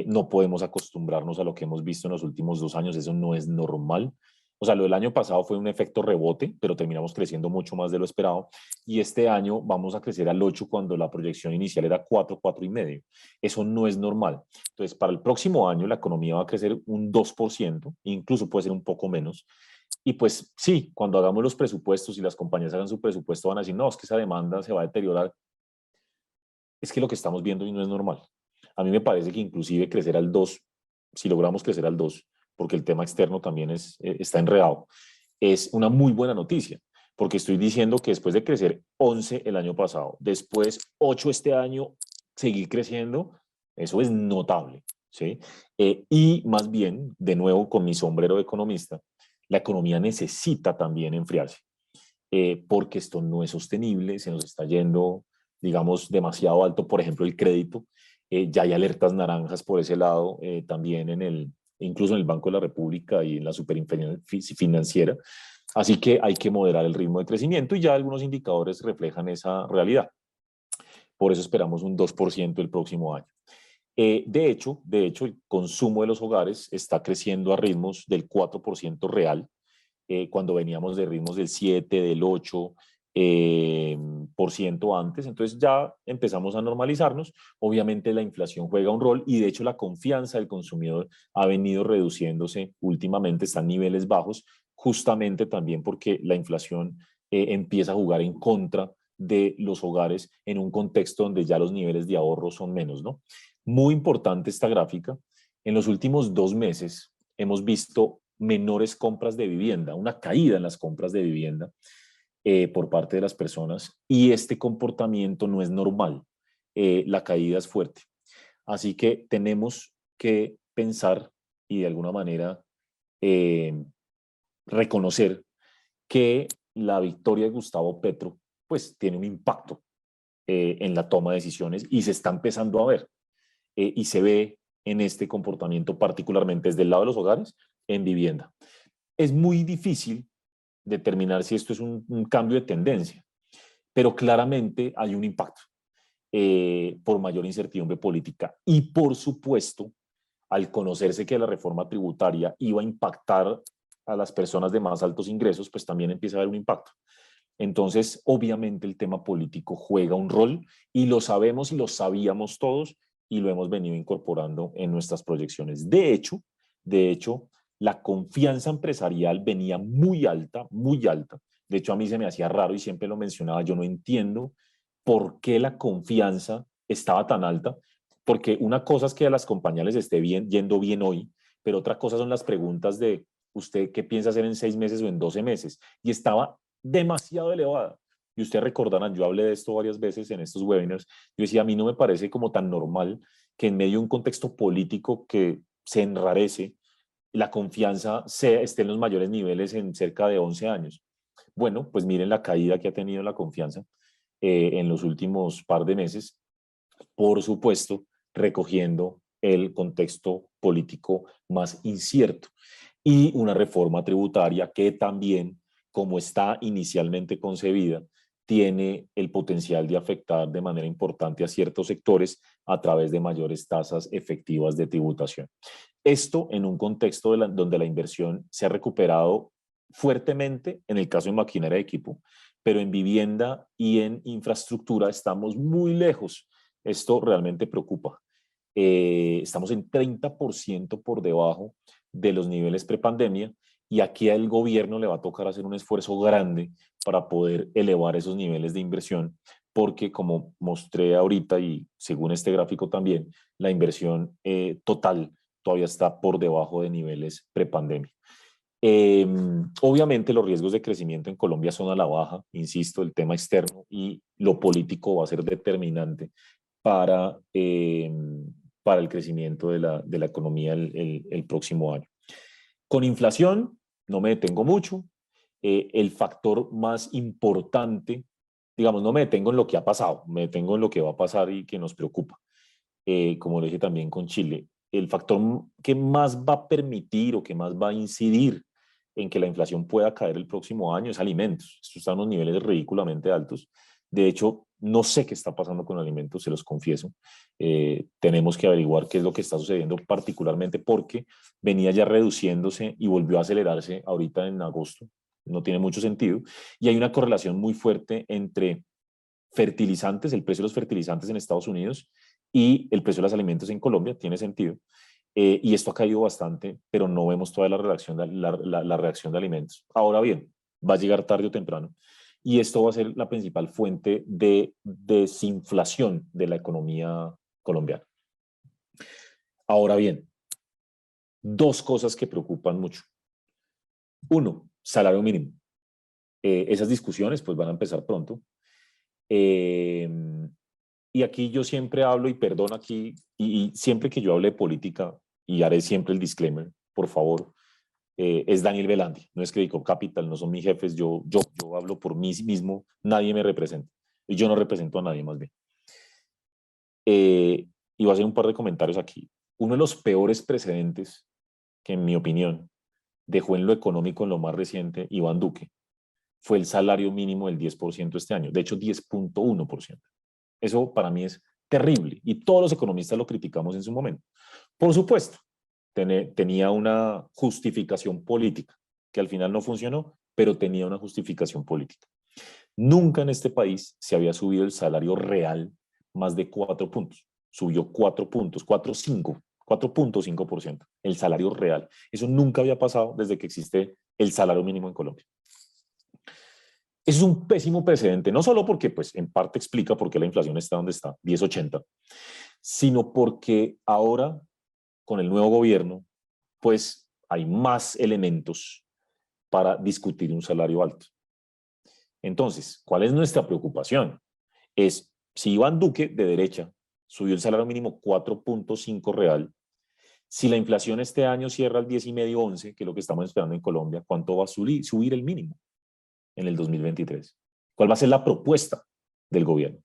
no podemos acostumbrarnos a lo que hemos visto en los últimos 2 años, eso no es normal. O sea, lo del año pasado fue un efecto rebote, pero terminamos creciendo mucho más de lo esperado. Y este año vamos a crecer al 8 cuando la proyección inicial era 4, 4 y medio. Eso no es normal. Entonces, para el próximo año la economía va a crecer un 2%, incluso puede ser un poco menos. Y pues sí, cuando hagamos los presupuestos y las compañías hagan su presupuesto van a decir, no, es que esa demanda se va a deteriorar. Es que lo que estamos viendo y no es normal. A mí me parece que inclusive crecer al 2, si logramos crecer al 2, porque el tema externo también está enredado, es una muy buena noticia, porque estoy diciendo que después de crecer 11 el año pasado, después 8 este año, seguir creciendo, eso es notable, ¿sí? Y más bien, de nuevo con mi sombrero de economista, la economía necesita también enfriarse, porque esto no es sostenible, se nos está yendo, digamos, demasiado alto, por ejemplo, el crédito. Ya hay alertas naranjas por ese lado, también incluso en el Banco de la República y en la superfinanciera. Así que hay que moderar el ritmo de crecimiento y ya algunos indicadores reflejan esa realidad. Por eso esperamos un 2% el próximo año. De hecho, el consumo de los hogares está creciendo a ritmos del 4% real, cuando veníamos de ritmos del 7, del 8 por ciento antes. Entonces ya empezamos a normalizarnos. Obviamente la inflación juega un rol y de hecho la confianza del consumidor ha venido reduciéndose últimamente, están niveles bajos, justamente también porque la inflación empieza a jugar en contra de los hogares en un contexto donde ya los niveles de ahorro son menos, ¿no? Muy importante esta gráfica. En los últimos 2 meses hemos visto menores compras de vivienda, una caída en las compras de vivienda por parte de las personas y este comportamiento no es normal. La caída es fuerte. Así que tenemos que pensar y de alguna manera eh, reconocer que la victoria de Gustavo Petro pues tiene un impacto en la toma de decisiones y se está empezando a ver y se ve en este comportamiento particularmente desde el lado de los hogares en vivienda. Es muy difícil determinar si esto es un cambio de tendencia, pero claramente hay un impacto por mayor incertidumbre política y por supuesto al conocerse que la reforma tributaria iba a impactar a las personas de más altos ingresos, pues también empieza a haber un impacto. Entonces, obviamente el tema político juega un rol y lo sabemos y lo sabíamos todos y lo hemos venido incorporando en nuestras proyecciones. De hecho, la confianza empresarial venía muy alta, muy alta. De hecho, a mí se me hacía raro y siempre lo mencionaba, yo no entiendo por qué la confianza estaba tan alta, porque una cosa es que a las compañías les esté bien, yendo bien hoy, pero otra cosa son las preguntas de usted qué piensa hacer en 6 meses o en 12 meses. Y estaba demasiado elevada. Y ustedes recordarán, yo hablé de esto varias veces en estos webinars, yo decía, a mí no me parece como tan normal que en medio de un contexto político que se enrarece, la confianza esté en los mayores niveles en cerca de 11 años. Bueno, pues miren la caída que ha tenido la confianza. en los últimos par de meses, por supuesto, recogiendo el contexto político más incierto y una reforma tributaria que también, como está inicialmente concebida, tiene el potencial de afectar de manera importante a ciertos sectores a través de mayores tasas efectivas de tributación. Esto en un contexto donde la inversión se ha recuperado fuertemente en el caso de maquinaria de equipo, pero en vivienda y en infraestructura estamos muy lejos. Esto realmente preocupa. Estamos en 30% por debajo de los niveles prepandemia y aquí al gobierno le va a tocar hacer un esfuerzo grande para poder elevar esos niveles de inversión, porque como mostré ahorita y según este gráfico también, la inversión total todavía está por debajo de niveles prepandemia. Obviamente los riesgos de crecimiento en Colombia son a la baja, insisto, el tema externo y lo político va a ser determinante para, para el crecimiento de la economía el próximo año. Con inflación, no me detengo mucho. El factor más importante, digamos, no me detengo en lo que ha pasado, me detengo en lo que va a pasar y que nos preocupa. Como lo dije también con Chile, el factor que más va a permitir o que más va a incidir en que la inflación pueda caer el próximo año es alimentos. Esto está en unos niveles ridículamente altos. De hecho, no sé qué está pasando con alimentos, se los confieso. Tenemos que averiguar qué es lo que está sucediendo, particularmente porque venía ya reduciéndose y volvió a acelerarse ahorita en agosto. No tiene mucho sentido. Y hay una correlación muy fuerte entre fertilizantes, el precio de los fertilizantes en Estados Unidos y el precio de los alimentos en Colombia, tiene sentido. Y esto ha caído bastante, pero no vemos toda la reacción de alimentos. Ahora bien, va a llegar tarde o temprano y esto va a ser la principal fuente de desinflación de la economía colombiana. Ahora bien, dos cosas que preocupan mucho. Uno, salario mínimo. Esas discusiones pues van a empezar pronto. Y aquí yo siempre hablo, y perdón aquí, y siempre que yo hable de política, y haré siempre el disclaimer, por favor, es Daniel Belandi, no es Credicorp Capital, no son mis jefes, yo hablo por mí mismo, nadie me representa, y yo no represento a nadie más bien. Y voy a hacer un par de comentarios aquí. Uno de los peores precedentes que en mi opinión dejó en lo económico en lo más reciente Iván Duque fue el salario mínimo del 10% este año, de hecho 10.1%. Eso para mí es terrible y todos los economistas lo criticamos en su momento. Por supuesto, tenía una justificación política que al final no funcionó, pero tenía una justificación política. Nunca en este país se había subido el salario real más de 4 puntos. Subió 4 puntos, 4.5%, el salario real. Eso nunca había pasado desde que existe el salario mínimo en Colombia. Eso es un pésimo precedente, no solo porque pues, en parte explica por qué la inflación está donde está, 10.80, sino porque ahora, con el nuevo gobierno, pues hay más elementos para discutir un salario alto. Entonces, ¿cuál es nuestra preocupación? Es si Iván Duque, de derecha, subió el salario mínimo 4.5 real, si la inflación este año cierra al 10,5, 11, que es lo que estamos esperando en Colombia, ¿cuánto va a subir el mínimo en el 2023? ¿Cuál va a ser la propuesta del gobierno?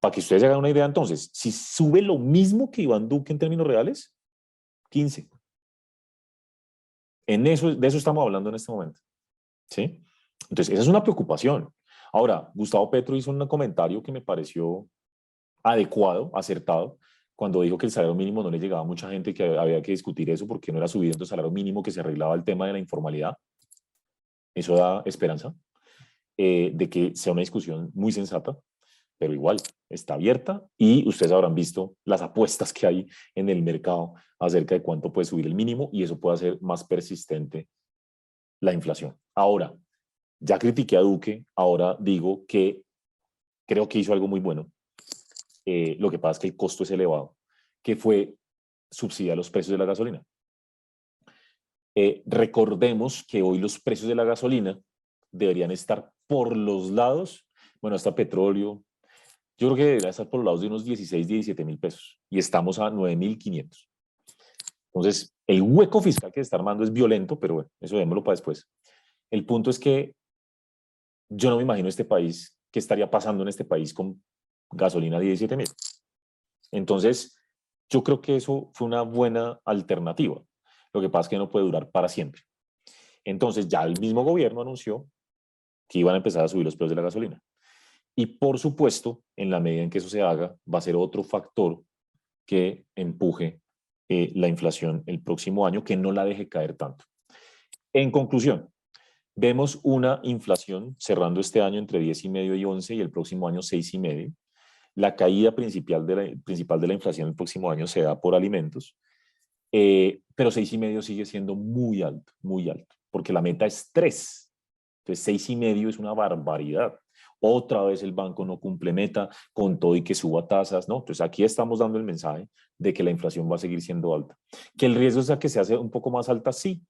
Para que ustedes se hagan una idea entonces, si sube lo mismo que Iván Duque en términos reales, 15. De eso estamos hablando en este momento. ¿Sí? Entonces, esa es una preocupación. Ahora, Gustavo Petro hizo un comentario que me pareció adecuado, acertado, cuando dijo que el salario mínimo no le llegaba a mucha gente, que había que discutir eso porque no era subiendo el salario mínimo que se arreglaba el tema de la informalidad. Eso da esperanza de que sea una discusión muy sensata, pero igual está abierta y ustedes habrán visto las apuestas que hay en el mercado acerca de cuánto puede subir el mínimo y eso puede hacer más persistente la inflación. Ahora, ya critiqué a Duque, ahora digo que creo que hizo algo muy bueno. Lo que pasa es que el costo es elevado, que fue subsidiar los precios de la gasolina. Recordemos que hoy los precios de la gasolina deberían estar por los lados, bueno, hasta petróleo, yo creo que debería estar por los lados de unos 16, 17 mil pesos y estamos a 9.500. Entonces, el hueco fiscal que se está armando es violento, pero bueno, eso démoslo para después. El punto es que yo no me imagino este país qué estaría pasando en este país con gasolina 17.000. Entonces, yo creo que eso fue una buena alternativa. Lo que pasa es que no puede durar para siempre. Entonces, ya el mismo gobierno anunció que iban a empezar a subir los precios de la gasolina. Y por supuesto, en la medida en que eso se haga, va a ser otro factor que empuje la inflación el próximo año, que no la deje caer tanto. En conclusión, vemos una inflación cerrando este año entre 10,5 y 11 y el próximo año 6,5. La caída principal de la inflación el próximo año se da por alimentos, pero 6,5 sigue siendo muy alto, porque la meta es 3. Entonces 6,5 es una barbaridad. Otra vez el banco no cumple meta con todo y que suba tasas, ¿no? Entonces aquí estamos dando el mensaje de que la inflación va a seguir siendo alta. Que el riesgo es a que se hace un poco más alta, sí,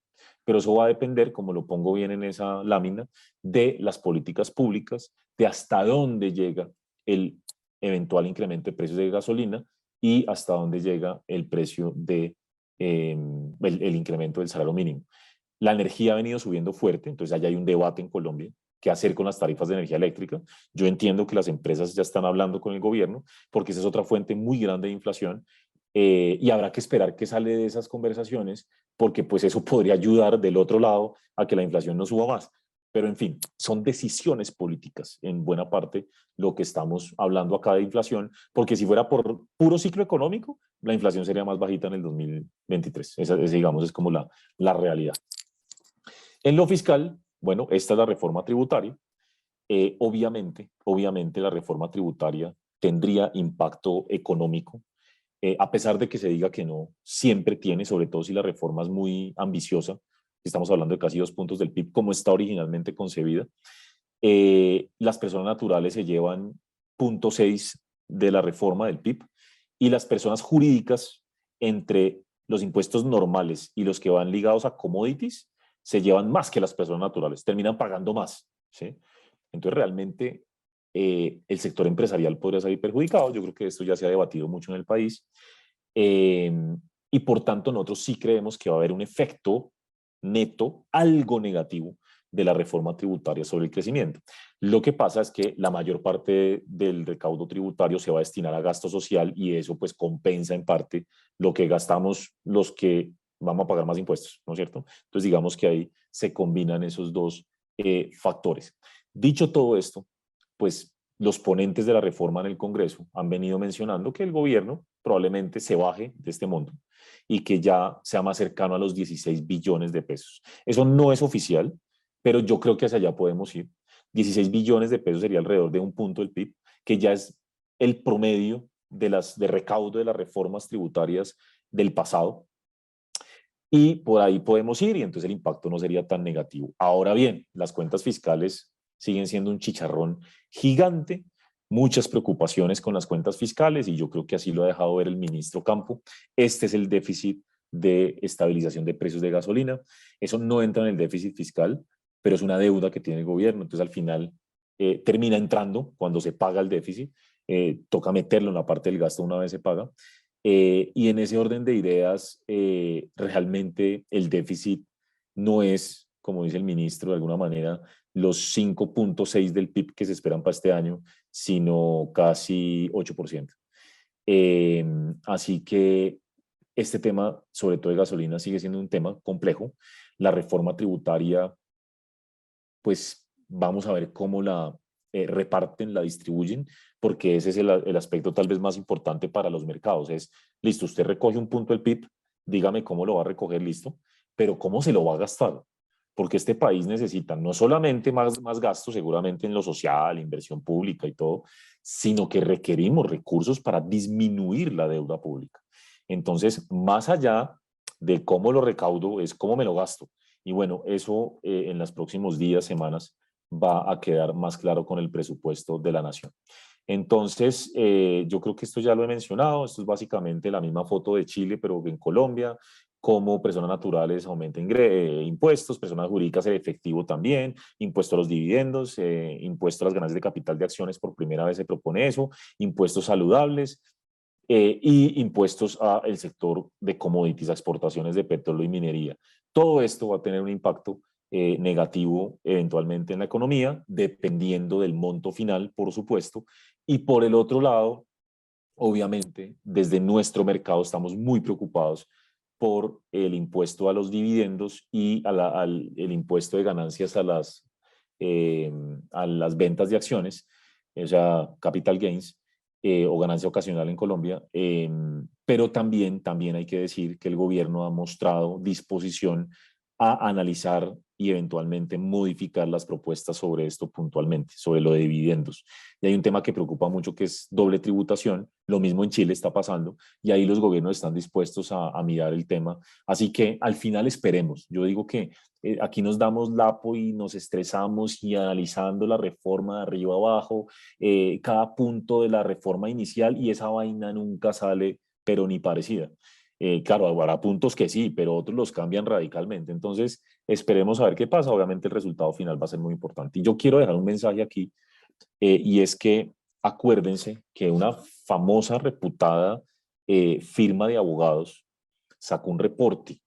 pero eso va a depender, como lo pongo bien en esa lámina, de las políticas públicas, de hasta dónde llega el eventual incremento de precios de gasolina y hasta dónde llega el precio de el incremento del salario mínimo. La energía ha venido subiendo fuerte, entonces allá hay un debate en Colombia. ¿Qué hacer con las tarifas de energía eléctrica? Yo entiendo que las empresas ya están hablando con el gobierno porque esa es otra fuente muy grande de inflación y habrá que esperar qué sale de esas conversaciones porque pues eso podría ayudar del otro lado a que la inflación no suba más. Pero en fin, son decisiones políticas en buena parte lo que estamos hablando acá de inflación, porque si fuera por puro ciclo económico, la inflación sería más bajita en el 2023. Esa digamos, es como la realidad. En lo fiscal, bueno, esta es la reforma tributaria. Obviamente la reforma tributaria tendría impacto económico, a pesar de que se diga que no, siempre tiene, sobre todo si la reforma es muy ambiciosa. Estamos hablando de casi 2 puntos del PIB, como está originalmente concebida. Las personas naturales se llevan 0,6 de la reforma del PIB y las personas jurídicas, entre los impuestos normales y los que van ligados a commodities, se llevan más que las personas naturales, terminan pagando más, ¿sí? Entonces realmente el sector empresarial podría salir perjudicado. Yo creo que esto ya se ha debatido mucho en el país eh, y por tanto nosotros sí creemos que va a haber un efecto neto, algo negativo de la reforma tributaria sobre el crecimiento. Lo que pasa es que la mayor parte del recaudo tributario se va a destinar a gasto social y eso pues compensa en parte lo que gastamos los que vamos a pagar más impuestos, ¿no es cierto? Entonces digamos que ahí se combinan esos dos factores. Dicho todo esto, pues los ponentes de la reforma en el Congreso han venido mencionando que el gobierno probablemente se baje de este monto y que ya sea más cercano a los 16 billones de pesos. Eso no es oficial, pero yo creo que hacia allá podemos ir. 16 billones de pesos sería alrededor de 1 punto del PIB, que ya es el promedio de recaudo de las reformas tributarias del pasado. Y por ahí podemos ir y entonces el impacto no sería tan negativo. Ahora bien, las cuentas fiscales siguen siendo un chicharrón gigante, muchas preocupaciones con las cuentas fiscales y yo creo que así lo ha dejado ver el ministro Campo. Este es el déficit de estabilización de precios de gasolina. Eso no entra en el déficit fiscal, pero es una deuda que tiene el gobierno. Entonces al final termina entrando cuando se paga el déficit. Toca meterlo en la parte del gasto una vez se paga. Y en ese orden de ideas, realmente el déficit no es, como dice el ministro, de alguna manera, los 5,6 del PIB que se esperan para este año, sino casi 8%. Así que este tema, sobre todo de gasolina, sigue siendo un tema complejo. La reforma tributaria, pues vamos a ver cómo la reparten, la distribuyen, porque ese es el aspecto tal vez más importante para los mercados. Es, listo, usted recoge 1 punto del PIB, dígame cómo lo va a recoger, listo, pero cómo se lo va a gastar. Porque este país necesita no solamente más gastos, seguramente en lo social, inversión pública y todo, sino que requerimos recursos para disminuir la deuda pública. Entonces, más allá de cómo lo recaudo, es cómo me lo gasto. Y bueno, eso en los próximos días, semanas, va a quedar más claro con el presupuesto de la nación. Entonces, yo creo que esto ya lo he mencionado, esto es básicamente la misma foto de Chile, pero en Colombia, como personas naturales aumenta impuestos, personas jurídicas el efectivo también, impuesto a los dividendos, impuesto a las ganancias de capital de acciones, por primera vez se propone eso, impuestos saludables, y impuestos al sector de commodities, a exportaciones de petróleo y minería. Todo esto va a tener un impacto negativo eventualmente en la economía, dependiendo del monto final, por supuesto. Y por el otro lado, obviamente, desde nuestro mercado estamos muy preocupados por el impuesto a los dividendos y el impuesto de ganancias a las ventas de acciones, o sea, capital gains, o ganancia ocasional en Colombia. Pero también hay que decir que el gobierno ha mostrado disposición a analizar y eventualmente modificar las propuestas sobre esto puntualmente, sobre lo de dividendos. Y hay un tema que preocupa mucho que es doble tributación, lo mismo en Chile está pasando, y ahí los gobiernos están dispuestos a mirar el tema. Así que al final esperemos. Yo digo que aquí nos damos lapo y nos estresamos y analizando la reforma de arriba abajo, cada punto de la reforma inicial, y esa vaina nunca sale, pero ni parecida. Claro, habrá puntos que sí, pero otros los cambian radicalmente. Entonces, esperemos a ver qué pasa. Obviamente el resultado final va a ser muy importante. Y yo quiero dejar un mensaje aquí, y es que acuérdense que una famosa, reputada firma de abogados sacó un reporte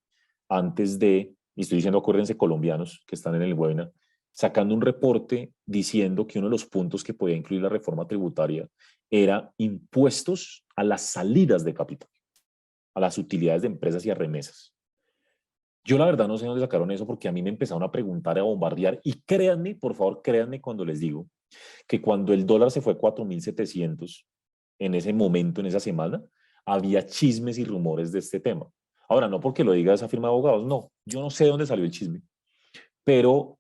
antes de, y estoy diciendo acuérdense colombianos que están en el webinar, sacando un reporte diciendo que uno de los puntos que podía incluir la reforma tributaria era impuestos a las salidas de capital, a las utilidades de empresas y a remesas. Yo la verdad no sé dónde sacaron eso porque a mí me empezaron a preguntar, a bombardear, y créanme, por favor, créanme cuando les digo que cuando el dólar se fue a 4.700 en ese momento, en esa semana, había chismes y rumores de este tema. Ahora, no porque lo diga esa firma de abogados, no, yo no sé de dónde salió el chisme, pero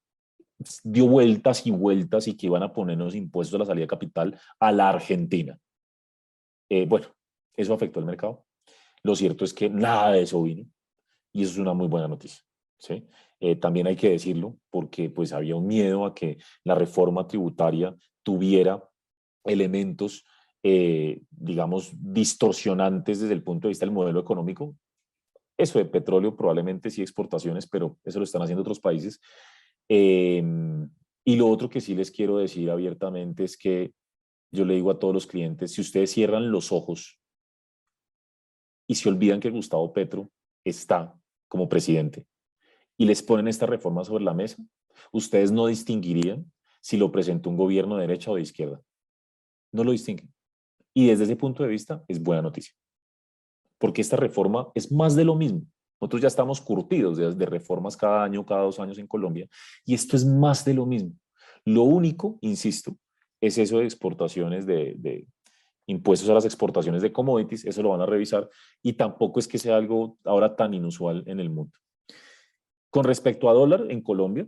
dio vueltas y vueltas y que iban a ponernos impuestos a la salida de capital a la Argentina. Bueno, eso afectó al mercado. Lo cierto es que nada de eso vino, y eso es una muy buena noticia, ¿sí? También hay que decirlo porque pues había un miedo a que la reforma tributaria tuviera elementos, digamos, distorsionantes desde el punto de vista del modelo económico. Eso de petróleo probablemente sí exportaciones, pero eso lo están haciendo otros países. Eh, y lo otro que sí les quiero decir abiertamente es que yo le digo a todos los clientes, si ustedes cierran los ojos y se olvidan que Gustavo Petro está como presidente y les ponen esta reforma sobre la mesa, ustedes no distinguirían si lo presentó un gobierno de derecha o de izquierda. No lo distinguen. Y desde ese punto de vista es buena noticia, porque esta reforma es más de lo mismo. Nosotros ya estamos curtidos de reformas cada año, cada 2 años en Colombia, y esto es más de lo mismo. Lo único, insisto, es eso de exportaciones, de impuestos a las exportaciones de commodities, eso lo van a revisar, y tampoco es que sea algo ahora tan inusual en el mundo. Con respecto a dólar en Colombia,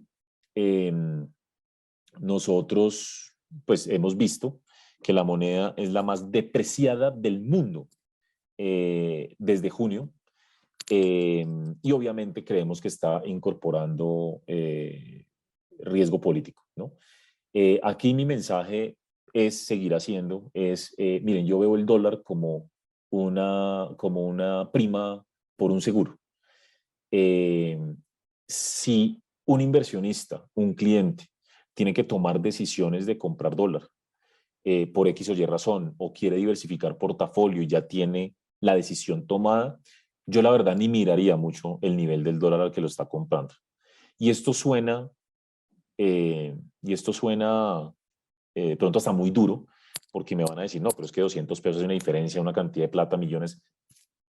eh, nosotros pues hemos visto que la moneda es la más depreciada del mundo desde junio, eh, y obviamente creemos que está incorporando riesgo político, ¿no? Aquí mi mensaje es seguir haciendo, miren, yo veo el dólar como una prima por un seguro. Eh, si un inversionista, un cliente, tiene que tomar decisiones de comprar dólar por X o Y razón, o quiere diversificar portafolio y ya tiene la decisión tomada, yo la verdad ni miraría mucho el nivel del dólar al que lo está comprando. Y esto suena, pronto hasta muy duro, porque me van a decir, no, pero es que 200 pesos es una diferencia, una cantidad de plata, millones.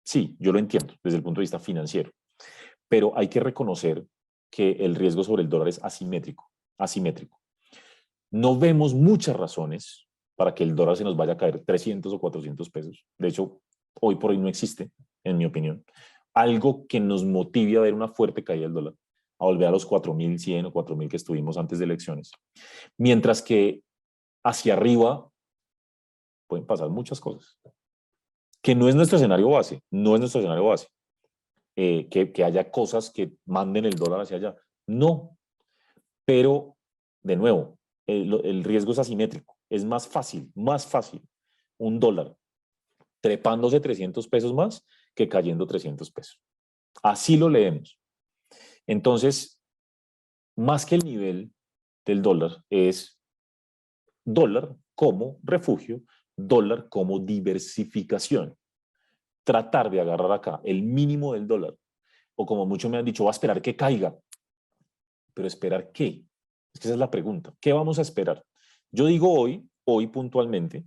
Sí, yo lo entiendo desde el punto de vista financiero, pero hay que reconocer que el riesgo sobre el dólar es asimétrico, asimétrico. No vemos muchas razones para que el dólar se nos vaya a caer 300 o 400 pesos. De hecho, hoy por hoy no existe, en mi opinión, algo que nos motive a ver una fuerte caída del dólar, a volver a los 4.100 o 4.000 que estuvimos antes de elecciones. Mientras que hacia arriba pueden pasar muchas cosas, que no es nuestro escenario base, no es nuestro escenario base, que haya cosas que manden el dólar hacia allá. No, pero de nuevo, el riesgo es asimétrico. Es más fácil un dólar trepándose 300 pesos más que cayendo 300 pesos. Así lo leemos. Entonces, más que el nivel del dólar, es dólar como refugio, dólar como diversificación. Tratar de agarrar acá el mínimo del dólar, o como muchos me han dicho, va a esperar que caiga Pero ¿esperar qué? Es que esa es la pregunta. ¿Qué vamos a esperar? Yo digo hoy puntualmente,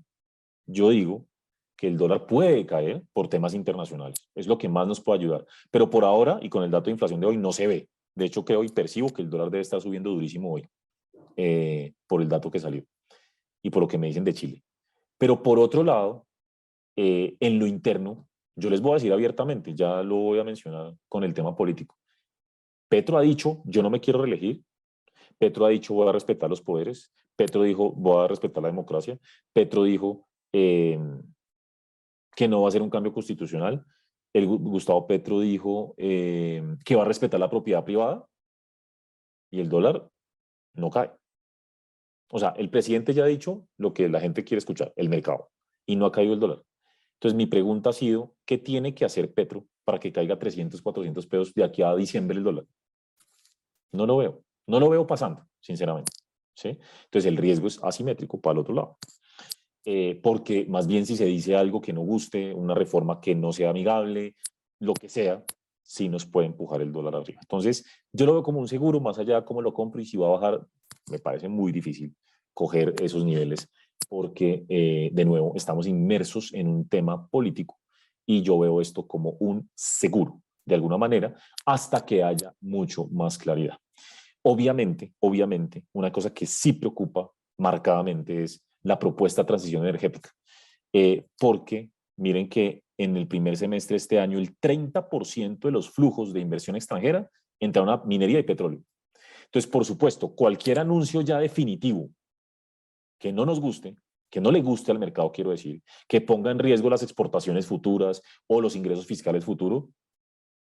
yo digo que el dólar puede caer por temas internacionales. Es lo que más nos puede ayudar. Pero por ahora, y con el dato de inflación de hoy, no se ve. De hecho, creo y percibo que el dólar debe estar subiendo durísimo hoy, por el dato que salió y por lo que me dicen de Chile. Pero por otro lado, en lo interno, yo les voy a decir abiertamente, ya lo voy a mencionar con el tema político. Petro ha dicho, yo no me quiero reelegir. Petro ha dicho, voy a respetar los poderes. Petro dijo, voy a respetar la democracia. Petro dijo que no va a hacer un cambio constitucional. Gustavo Petro dijo que va a respetar la propiedad privada y el dólar no cae. O sea, el presidente ya ha dicho lo que la gente quiere escuchar, el mercado, y no ha caído el dólar. Entonces, mi pregunta ha sido, ¿qué tiene que hacer Petro para que caiga 300, 400 pesos de aquí a diciembre el dólar? No lo veo. No lo veo pasando, sinceramente. ¿Sí? Entonces, el riesgo es asimétrico para el otro lado. Porque más bien si se dice algo que no guste, una reforma que no sea amigable, lo que sea, sí nos puede empujar el dólar arriba. Entonces, yo lo veo como un seguro, más allá de cómo lo compro y si va a bajar, me parece muy difícil coger esos niveles, porque, de nuevo, estamos inmersos en un tema político y yo veo esto como un seguro, de alguna manera, hasta que haya mucho más claridad. Obviamente, una cosa que sí preocupa marcadamente es la propuesta de transición energética, porque miren que en el primer semestre de este año el 30% de los flujos de inversión extranjera entraron a minería y petróleo. Entonces, por supuesto, cualquier anuncio ya definitivo que no nos guste, que no le guste al mercado, quiero decir, que ponga en riesgo las exportaciones futuras o los ingresos fiscales futuros,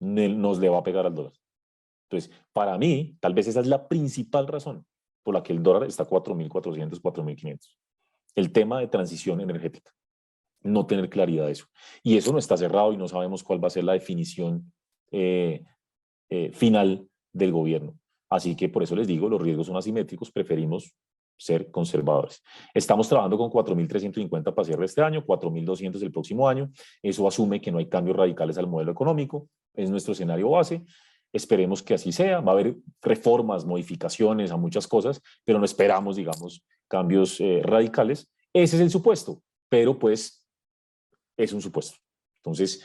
nos le va a pegar al dólar. Entonces, para mí, tal vez esa es la principal razón por la que el dólar está a 4.400, 4.500. El tema de transición energética, no tener claridad de eso. Y eso no está cerrado y no sabemos cuál va a ser la definición eh, final del gobierno. Así que por eso les digo, los riesgos son asimétricos, preferimos ser conservadores. Estamos trabajando con 4.350 para cierre este año, 4.200 el próximo año. Eso asume que no hay cambios radicales al modelo económico, es nuestro escenario base. Esperemos que así sea. Va a haber reformas, modificaciones a muchas cosas, pero no esperamos, digamos, cambios radicales. Ese es el supuesto, pero pues es un supuesto. Entonces,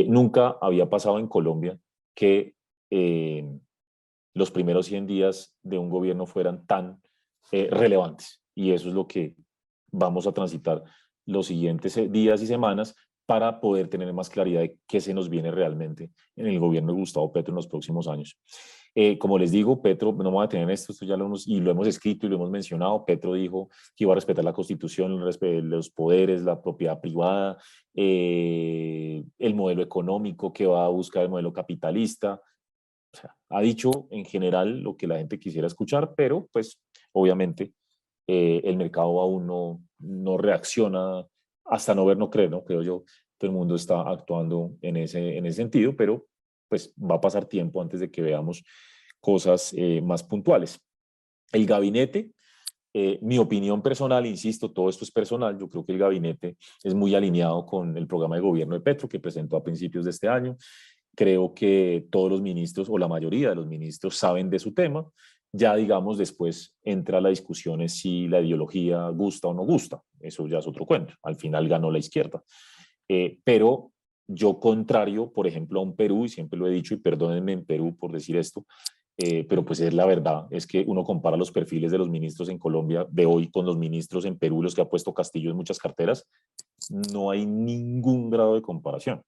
nunca había pasado en Colombia que los primeros 100 días de un gobierno fueran tan relevantes. Y eso es lo que vamos a transitar los siguientes días y semanas para poder tener más claridad de qué se nos viene realmente en el gobierno de Gustavo Petro en los próximos años. Como les digo, Petro, no me voy a detener en esto ya y lo hemos escrito y lo hemos mencionado, Petro dijo que iba a respetar la Constitución, los poderes, la propiedad privada, el modelo económico, que va a buscar el modelo capitalista. O sea, ha dicho en general lo que la gente quisiera escuchar, pero pues obviamente el mercado aún no reacciona hasta no ver, no creer, ¿no? Creo yo, todo el mundo está actuando en ese sentido, pero pues va a pasar tiempo antes de que veamos cosas más puntuales. El gabinete, mi opinión personal, insisto, todo esto es personal, yo creo que el gabinete es muy alineado con el programa de gobierno de Petro que presentó a principios de este año. Creo que todos los ministros o la mayoría de los ministros saben de su tema. Ya, digamos, después entra la discusión es si la ideología gusta o no gusta. Eso ya es otro cuento. Al final ganó la izquierda. Pero yo, contrario, por ejemplo, a un Perú, y siempre lo he dicho, y perdónenme en Perú por decir esto, pero pues es la verdad, es que uno compara los perfiles de los ministros en Colombia de hoy con los ministros en Perú, los que ha puesto Castillo en muchas carteras, no hay ningún grado de comparación.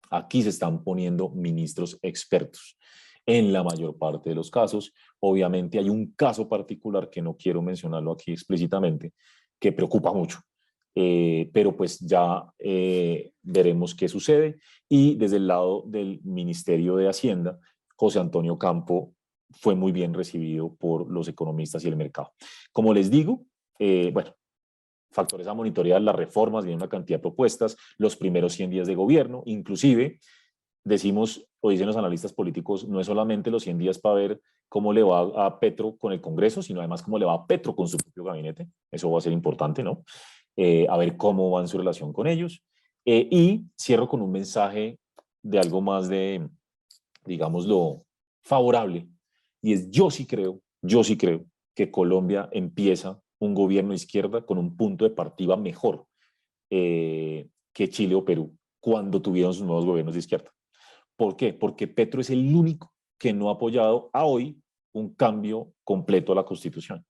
Aquí se están poniendo ministros expertos en la mayor parte de los casos. Obviamente hay un caso particular que no quiero mencionarlo aquí explícitamente, que preocupa mucho, pero pues ya veremos qué sucede. Y desde el lado del Ministerio de Hacienda, José Antonio Campo fue muy bien recibido por los economistas y el mercado. Como les digo, bueno, factores a monitorear, las reformas, viene una cantidad de propuestas, los primeros 100 días de gobierno, inclusive decimos o dicen los analistas políticos, no es solamente los 100 días para ver cómo le va a Petro con el Congreso, sino además cómo le va a Petro con su propio gabinete, eso va a ser importante, ¿no? A ver cómo va en su relación con ellos. Y cierro con un mensaje de algo más de, digámoslo, favorable y es yo sí creo que Colombia empieza un gobierno de izquierda con un punto de partida mejor que Chile o Perú cuando tuvieron sus nuevos gobiernos de izquierda. ¿Por qué? Porque Petro es el único que no ha apoyado a hoy un cambio completo a la Constitución.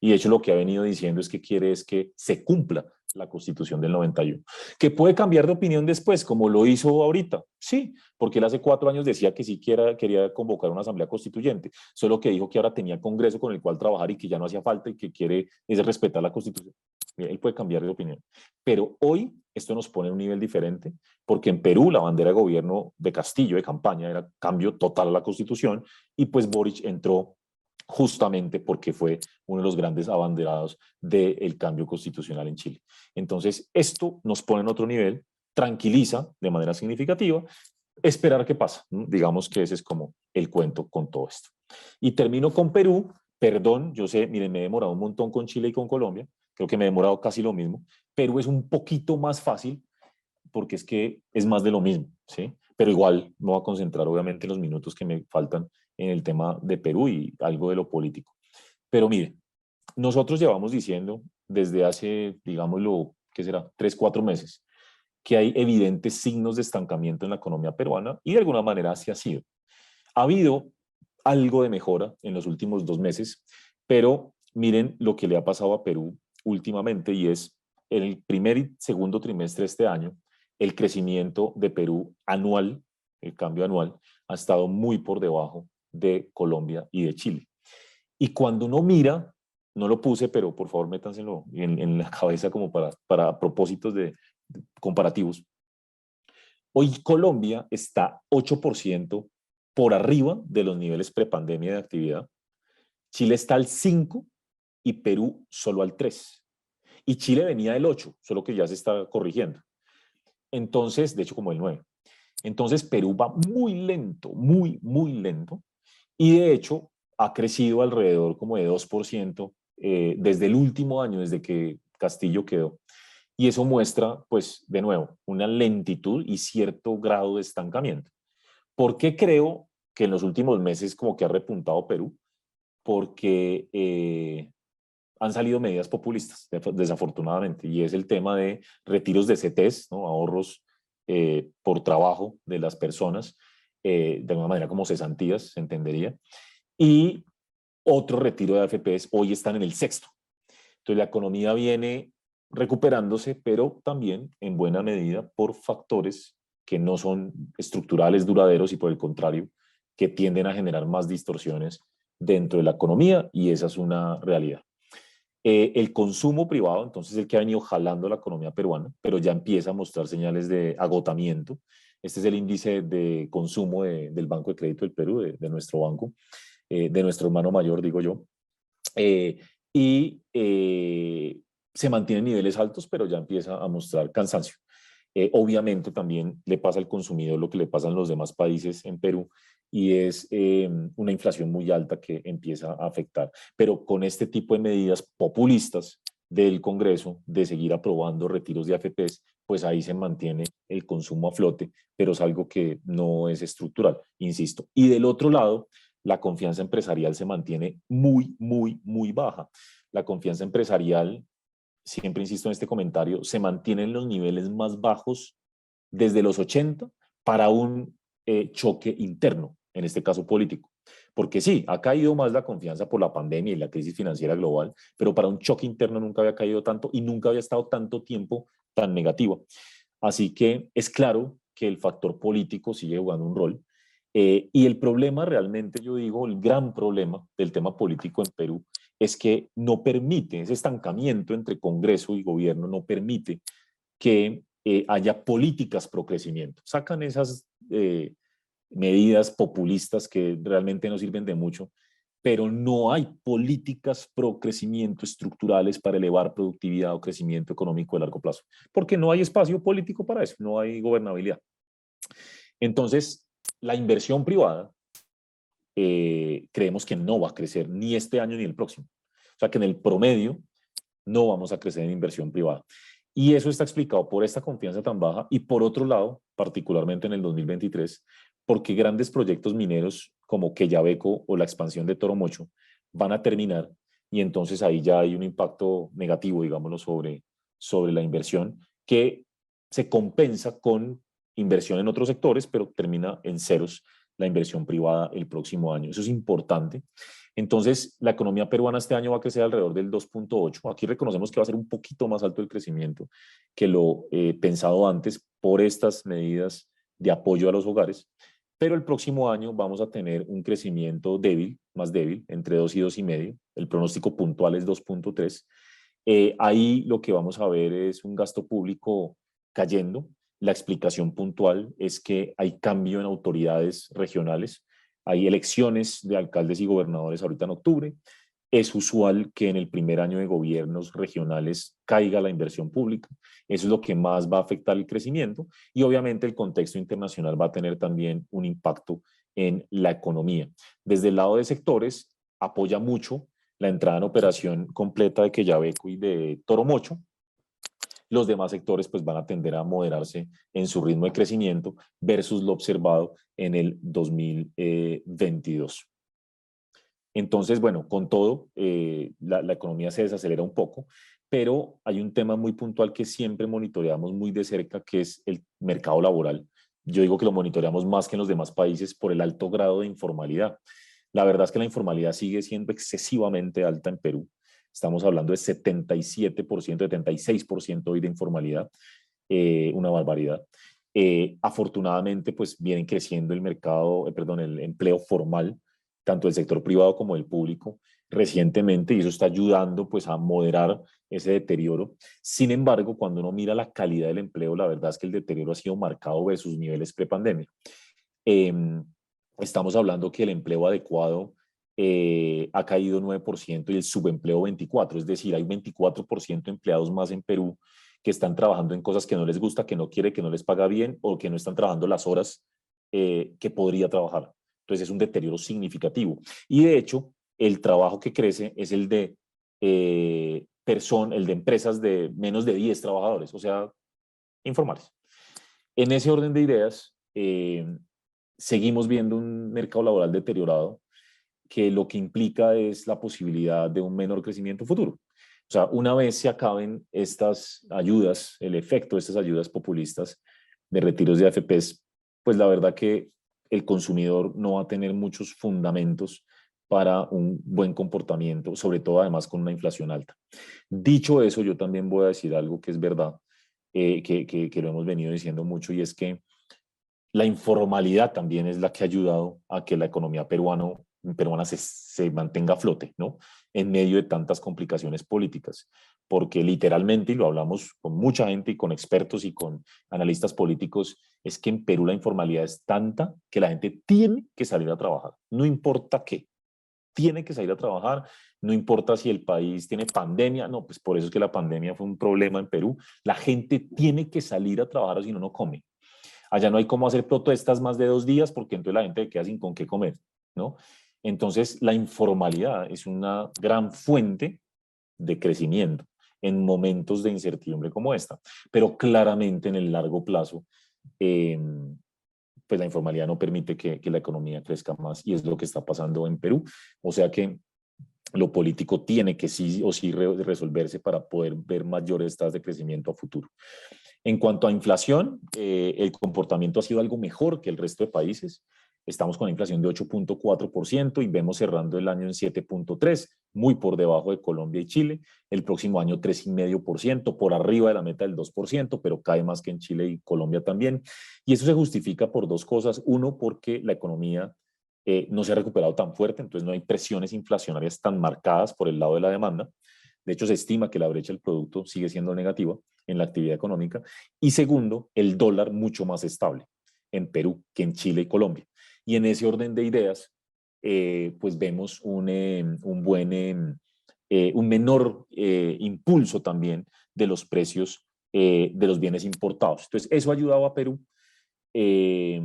Y de hecho lo que ha venido diciendo es que quiere es que se cumpla la Constitución del 91. ¿Que puede cambiar de opinión después, como lo hizo ahorita? Sí, porque él hace 4 años decía que sí quería convocar una asamblea constituyente, solo que dijo que ahora tenía Congreso con el cual trabajar y que ya no hacía falta y que quiere es respetar la Constitución. Él puede cambiar de opinión. Pero hoy esto nos pone a un nivel diferente, porque en Perú la bandera de gobierno de Castillo, de campaña, era cambio total a la Constitución, y pues Boric entró justamente porque fue uno de los grandes abanderados del cambio constitucional en Chile. Entonces, esto nos pone en otro nivel, tranquiliza de manera significativa, esperar qué pasa. Digamos que ese es como el cuento con todo esto. Y termino con Perú. Perdón, yo sé, miren, me he demorado un montón con Chile y con Colombia, creo que me he demorado casi lo mismo. Perú es un poquito más fácil porque es que es más de lo mismo, ¿sí? Pero igual me voy a concentrar obviamente en los minutos que me faltan en el tema de Perú y algo de lo político. Pero mire, nosotros llevamos diciendo desde hace, digámoslo, ¿qué será? 3, 4 meses, que hay evidentes signos de estancamiento en la economía peruana y de alguna manera así ha sido. Ha habido algo de mejora en los últimos 2 meses, pero miren lo que le ha pasado a Perú últimamente y es el primer y segundo trimestre de este año, el crecimiento de Perú anual, el cambio anual, ha estado muy por debajo de Colombia y de Chile. Y cuando uno mira, no lo puse, pero por favor métanselo en la cabeza como para propósitos de comparativos. Hoy Colombia está 8% por arriba de los niveles prepandemia de actividad. Chile está al 5 y Perú solo al 3. Y Chile venía del 8, solo que ya se está corrigiendo. Entonces, de hecho como el 9. Entonces Perú va muy lento, muy, muy lento. Y de hecho ha crecido alrededor como de 2% desde el último año, desde que Castillo quedó. Y eso muestra, pues, de nuevo, una lentitud y cierto grado de estancamiento. ¿Por qué creo que en los últimos meses como que ha repuntado Perú? Porque han salido medidas populistas, desafortunadamente, y es el tema de retiros de CTs, ¿no? Ahorros por trabajo de las personas, de alguna manera como cesantías, se entendería, y otro retiro de AFPs, hoy están en el sexto. Entonces la economía viene recuperándose, pero también en buena medida por factores que no son estructurales, duraderos y por el contrario, que tienden a generar más distorsiones dentro de la economía y esa es una realidad. El consumo privado, entonces, el que ha venido jalando la economía peruana, pero ya empieza a mostrar señales de agotamiento. Este es el índice de consumo del Banco de Crédito del Perú, de nuestro banco, de nuestro hermano mayor, digo yo. Eh, y se mantienen niveles altos, pero ya empieza a mostrar cansancio. Obviamente también le pasa al consumidor lo que le pasa en los demás países en Perú y es una inflación muy alta que empieza a afectar. Pero con este tipo de medidas populistas del Congreso de seguir aprobando retiros de AFPs, pues ahí se mantiene el consumo a flote, pero es algo que no es estructural, insisto. Y del otro lado, la confianza empresarial se mantiene muy, muy, muy baja. La confianza empresarial, siempre insisto en este comentario, se mantiene en los niveles más bajos desde los 80 para un choque interno, en este caso político. Porque sí, ha caído más la confianza por la pandemia y la crisis financiera global, pero para un choque interno nunca había caído tanto y nunca había estado tanto tiempo tan negativo. Así que es claro que el factor político sigue jugando un rol. Y el problema realmente, yo digo, el gran problema del tema político en Perú es que no permite, ese estancamiento entre Congreso y gobierno no permite que haya políticas pro crecimiento. Sacan esas medidas populistas que realmente no sirven de mucho, pero no hay políticas pro crecimiento estructurales para elevar productividad o crecimiento económico de largo plazo, porque no hay espacio político para eso, no hay gobernabilidad. Entonces, la inversión privada creemos que no va a crecer ni este año ni el próximo. O sea que en el promedio no vamos a crecer en inversión privada. Y eso está explicado por esta confianza tan baja y por otro lado, particularmente en el 2023, porque grandes proyectos mineros como Quellaveco o la expansión de Toromocho van a terminar y entonces ahí ya hay un impacto negativo, digámoslo, sobre la inversión que se compensa con inversión en otros sectores, pero termina en ceros la inversión privada el próximo año. Eso es importante. Entonces, la economía peruana este año va a crecer alrededor del 2.8. Aquí reconocemos que va a ser un poquito más alto el crecimiento que lo pensado antes por estas medidas de apoyo a los hogares, pero el próximo año vamos a tener un crecimiento débil, más débil, entre 2 y 2,5. El pronóstico puntual es 2.3. Ahí lo que vamos a ver es un gasto público cayendo. La explicación puntual es que hay cambio en autoridades regionales, hay elecciones de alcaldes y gobernadores ahorita en octubre. Es usual que en el primer año de gobiernos regionales caiga la inversión pública. Eso es lo que más va a afectar el crecimiento y obviamente el contexto internacional va a tener también un impacto en la economía. Desde el lado de sectores, apoya mucho la entrada en operación completa de Quellaveco y de Toromocho. Los demás sectores pues van a tender a moderarse en su ritmo de crecimiento versus lo observado en el 2022. Entonces, bueno, con todo, la economía se desacelera un poco, pero hay un tema muy puntual que siempre monitoreamos muy de cerca, que es el mercado laboral. Yo digo que lo monitoreamos más que en los demás países por el alto grado de informalidad. La verdad es que la informalidad sigue siendo excesivamente alta en Perú. Estamos hablando de 77%, 76% hoy de informalidad, una barbaridad. Afortunadamente, pues vienen creciendo el mercado, perdón, el empleo formal, tanto del sector privado como del público, recientemente, y eso está ayudando pues a moderar ese deterioro. Sin embargo, cuando uno mira la calidad del empleo, la verdad es que el deterioro ha sido marcado versus niveles prepandemia. Eh, Estamos hablando que el empleo adecuado ha caído 9% y el subempleo 24%, es decir, hay 24% de empleados más en Perú que están trabajando en cosas que no les gusta, que no quiere, que no les paga bien o que no están trabajando las horas que podría trabajar. Entonces es un deterioro significativo. Y de hecho, el trabajo que crece es el de el de empresas de menos de 10 trabajadores, o sea, informales. En ese orden de ideas, seguimos viendo un mercado laboral deteriorado que lo que implica es la posibilidad de un menor crecimiento futuro. O sea, una vez se acaben estas ayudas, el efecto de estas ayudas populistas de retiros de AFPs, pues la verdad que el consumidor no va a tener muchos fundamentos para un buen comportamiento, sobre todo además con una inflación alta. Dicho eso, yo también voy a decir algo que es verdad, que lo hemos venido diciendo mucho, y es que la informalidad también es la que ha ayudado a que la economía peruana se mantenga a flote, ¿no? En medio de tantas complicaciones políticas, porque literalmente, y lo hablamos con mucha gente y con expertos y con analistas políticos, es que en Perú la informalidad es tanta que la gente tiene que salir a trabajar, no importa qué, tiene que salir a trabajar, no importa si el país tiene pandemia, no, pues por eso es que la pandemia fue un problema en Perú, la gente tiene que salir a trabajar o si no, no come. Allá no hay cómo hacer protestas más de 2 días porque entonces la gente queda sin con qué comer, ¿no? Entonces, la informalidad es una gran fuente de crecimiento en momentos de incertidumbre como esta, pero claramente en el largo plazo, eh, pues la informalidad no permite que la economía crezca más y es lo que está pasando en Perú. O sea que lo político tiene que sí o sí resolverse para poder ver mayores tasas de crecimiento a futuro. En cuanto a inflación, el comportamiento ha sido algo mejor que el resto de países. Estamos con una inflación de 8.4% y vemos cerrando el año en 7.3%, muy por debajo de Colombia y Chile. El próximo año 3,5%, por arriba de la meta del 2%, pero cae más que en Chile y Colombia también. Y eso se justifica por dos cosas. Uno, porque la economía no se ha recuperado tan fuerte, entonces no hay presiones inflacionarias tan marcadas por el lado de la demanda. De hecho, se estima que la brecha del producto sigue siendo negativa en la actividad económica. Y segundo, el dólar mucho más estable en Perú que en Chile y Colombia. Y en ese orden de ideas, pues vemos un menor impulso también de los precios de los bienes importados. Entonces, eso ha ayudado a Perú. Eh,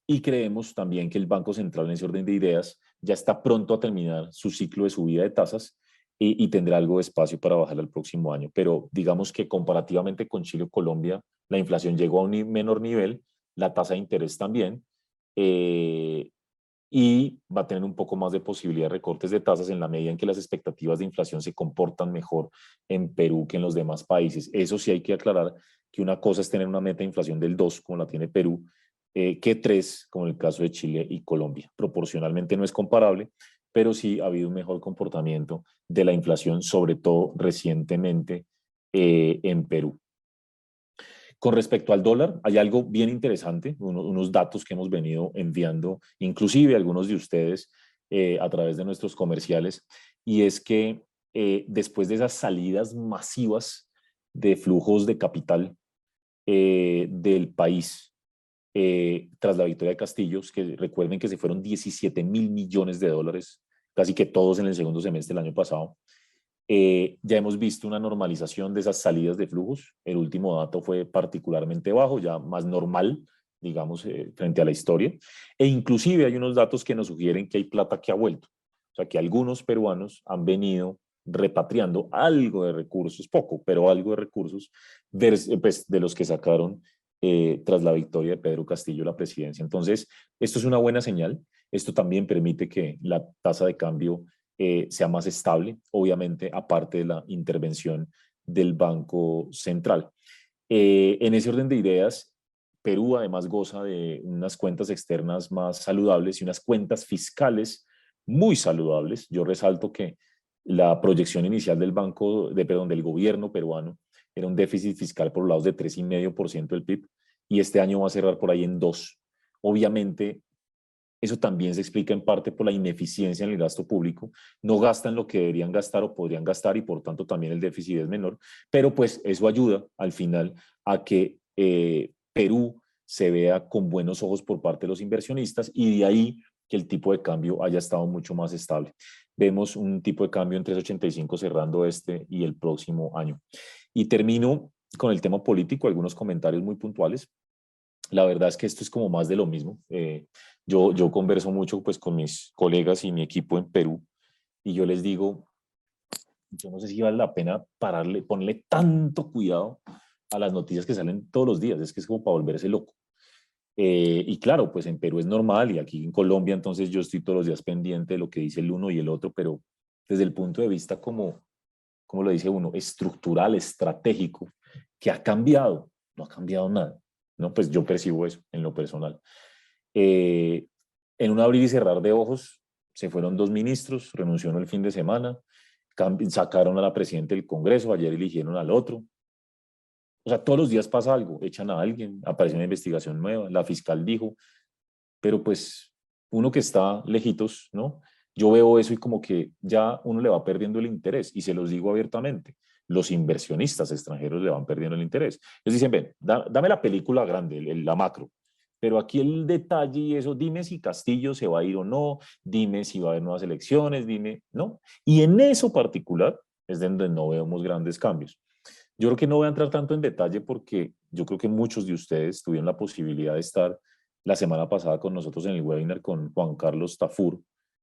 y creemos también que el Banco Central en ese orden de ideas ya está pronto a terminar su ciclo de subida de tasas y tendrá algo de espacio para bajar el próximo año. Pero digamos que comparativamente con Chile o Colombia, la inflación llegó a un menor nivel, la tasa de interés también, eh, y va a tener un poco más de posibilidad de recortes de tasas en la medida en que las expectativas de inflación se comportan mejor en Perú que en los demás países. Eso sí hay que aclarar que una cosa es tener una meta de inflación del 2, como la tiene Perú, que 3, como en el caso de Chile y Colombia. Proporcionalmente no es comparable, pero sí ha habido un mejor comportamiento de la inflación, sobre todo recientemente en Perú. Con respecto al dólar, hay algo bien interesante, unos datos que hemos venido enviando, inclusive algunos de ustedes a través de nuestros comerciales, y es que después de esas salidas masivas de flujos de capital del país, tras la victoria de Castillo, que recuerden que se fueron 17.000 millones de dólares, casi que todos en el segundo semestre del año pasado. Ya hemos visto una normalización de esas salidas de flujos. El último dato fue particularmente bajo, ya más normal, digamos, frente a la historia. E inclusive hay unos datos que nos sugieren que hay plata que ha vuelto. O sea, que algunos peruanos han venido repatriando algo de recursos, poco, pero algo de recursos, pues, de los que sacaron tras la victoria de Pedro Castillo la presidencia. Entonces, esto es una buena señal. Esto también permite que la tasa de cambio sea más estable, obviamente, aparte de la intervención del Banco Central. En ese orden de ideas, Perú además goza de unas cuentas externas más saludables y unas cuentas fiscales muy saludables. Yo resalto que la proyección inicial del gobierno peruano era un déficit fiscal por los lados de 3,5% del PIB y este año va a cerrar por ahí en 2. Obviamente, eso también se explica en parte por la ineficiencia en el gasto público. No gastan lo que deberían gastar o podrían gastar y por tanto también el déficit es menor. Pero pues eso ayuda al final a que Perú se vea con buenos ojos por parte de los inversionistas y de ahí que el tipo de cambio haya estado mucho más estable. Vemos un tipo de cambio en 3,85 cerrando este y el próximo año. Y termino con el tema político, algunos comentarios muy puntuales. La verdad es que esto es como más de lo mismo. Yo converso mucho pues con mis colegas y mi equipo en Perú y yo les digo, yo no sé si vale la pena ponerle tanto cuidado a las noticias que salen todos los días, es que es como para volverse loco. Y claro, pues en Perú es normal y aquí en Colombia entonces yo estoy todos los días pendiente de lo que dice el uno y el otro, pero desde el punto de vista como lo dice uno, estructural, estratégico, que ha cambiado, no ha cambiado nada, ¿no? Pues yo percibo eso en lo personal. Eh, en un abrir y cerrar de ojos, se fueron 2 ministros, renunció el fin de semana, sacaron a la presidenta del Congreso, ayer eligieron al otro. O sea, todos los días pasa algo, echan a alguien, aparece una investigación nueva, la fiscal dijo, pero pues uno que está lejitos, ¿no? Yo veo eso y como que ya uno le va perdiendo el interés y se los digo abiertamente. Los inversionistas extranjeros le van perdiendo el interés. Ellos dicen, ven, dame la película grande, la macro, pero aquí el detalle y eso, dime si Castillo se va a ir o no, dime si va a haber nuevas elecciones, dime, ¿no? Y en eso particular es donde no vemos grandes cambios. Yo creo que no voy a entrar tanto en detalle porque yo creo que muchos de ustedes tuvieron la posibilidad de estar la semana pasada con nosotros en el webinar con Juan Carlos Tafur,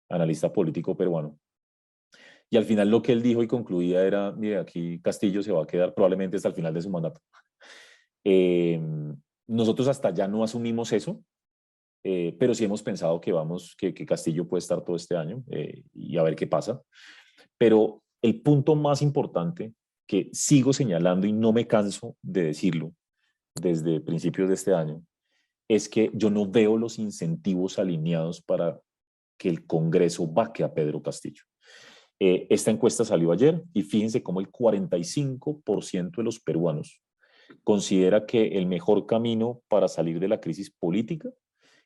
analista político peruano. Y al final lo que él dijo y concluía era, mire, aquí Castillo se va a quedar probablemente hasta el final de su mandato. Eh, nosotros hasta ya no asumimos eso, pero sí hemos pensado que Castillo puede estar todo este año y a ver qué pasa. Pero el punto más importante que sigo señalando y no me canso de decirlo desde principios de este año es que yo no veo los incentivos alineados para que el Congreso vaque a Pedro Castillo. Esta encuesta salió ayer y fíjense cómo el 45% de los peruanos considera que el mejor camino para salir de la crisis política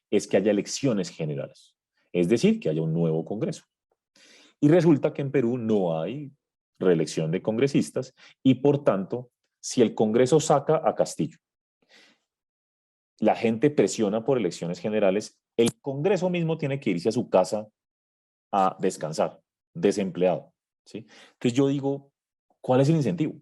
es que haya elecciones generales, es decir, que haya un nuevo Congreso. Y resulta que en Perú no hay reelección de congresistas y por tanto, si el Congreso saca a Castillo, la gente presiona por elecciones generales, el Congreso mismo tiene que irse a su casa a descansar, desempleado. ¿Sí? Entonces yo digo, ¿cuál es el incentivo?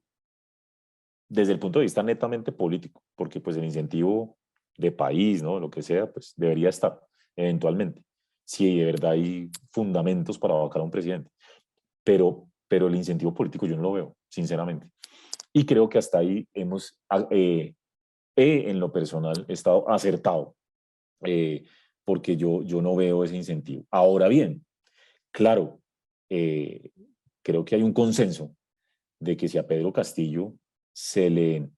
Desde el punto de vista netamente político, porque pues el incentivo de país, ¿no? Lo que sea, pues debería estar eventualmente, si de verdad hay fundamentos para vacar a un presidente. Pero el incentivo político yo no lo veo, sinceramente. Y creo que hasta ahí en lo personal, estado acertado, porque yo no veo ese incentivo. Ahora bien, claro, eh, creo que hay un consenso de que si a Pedro Castillo se le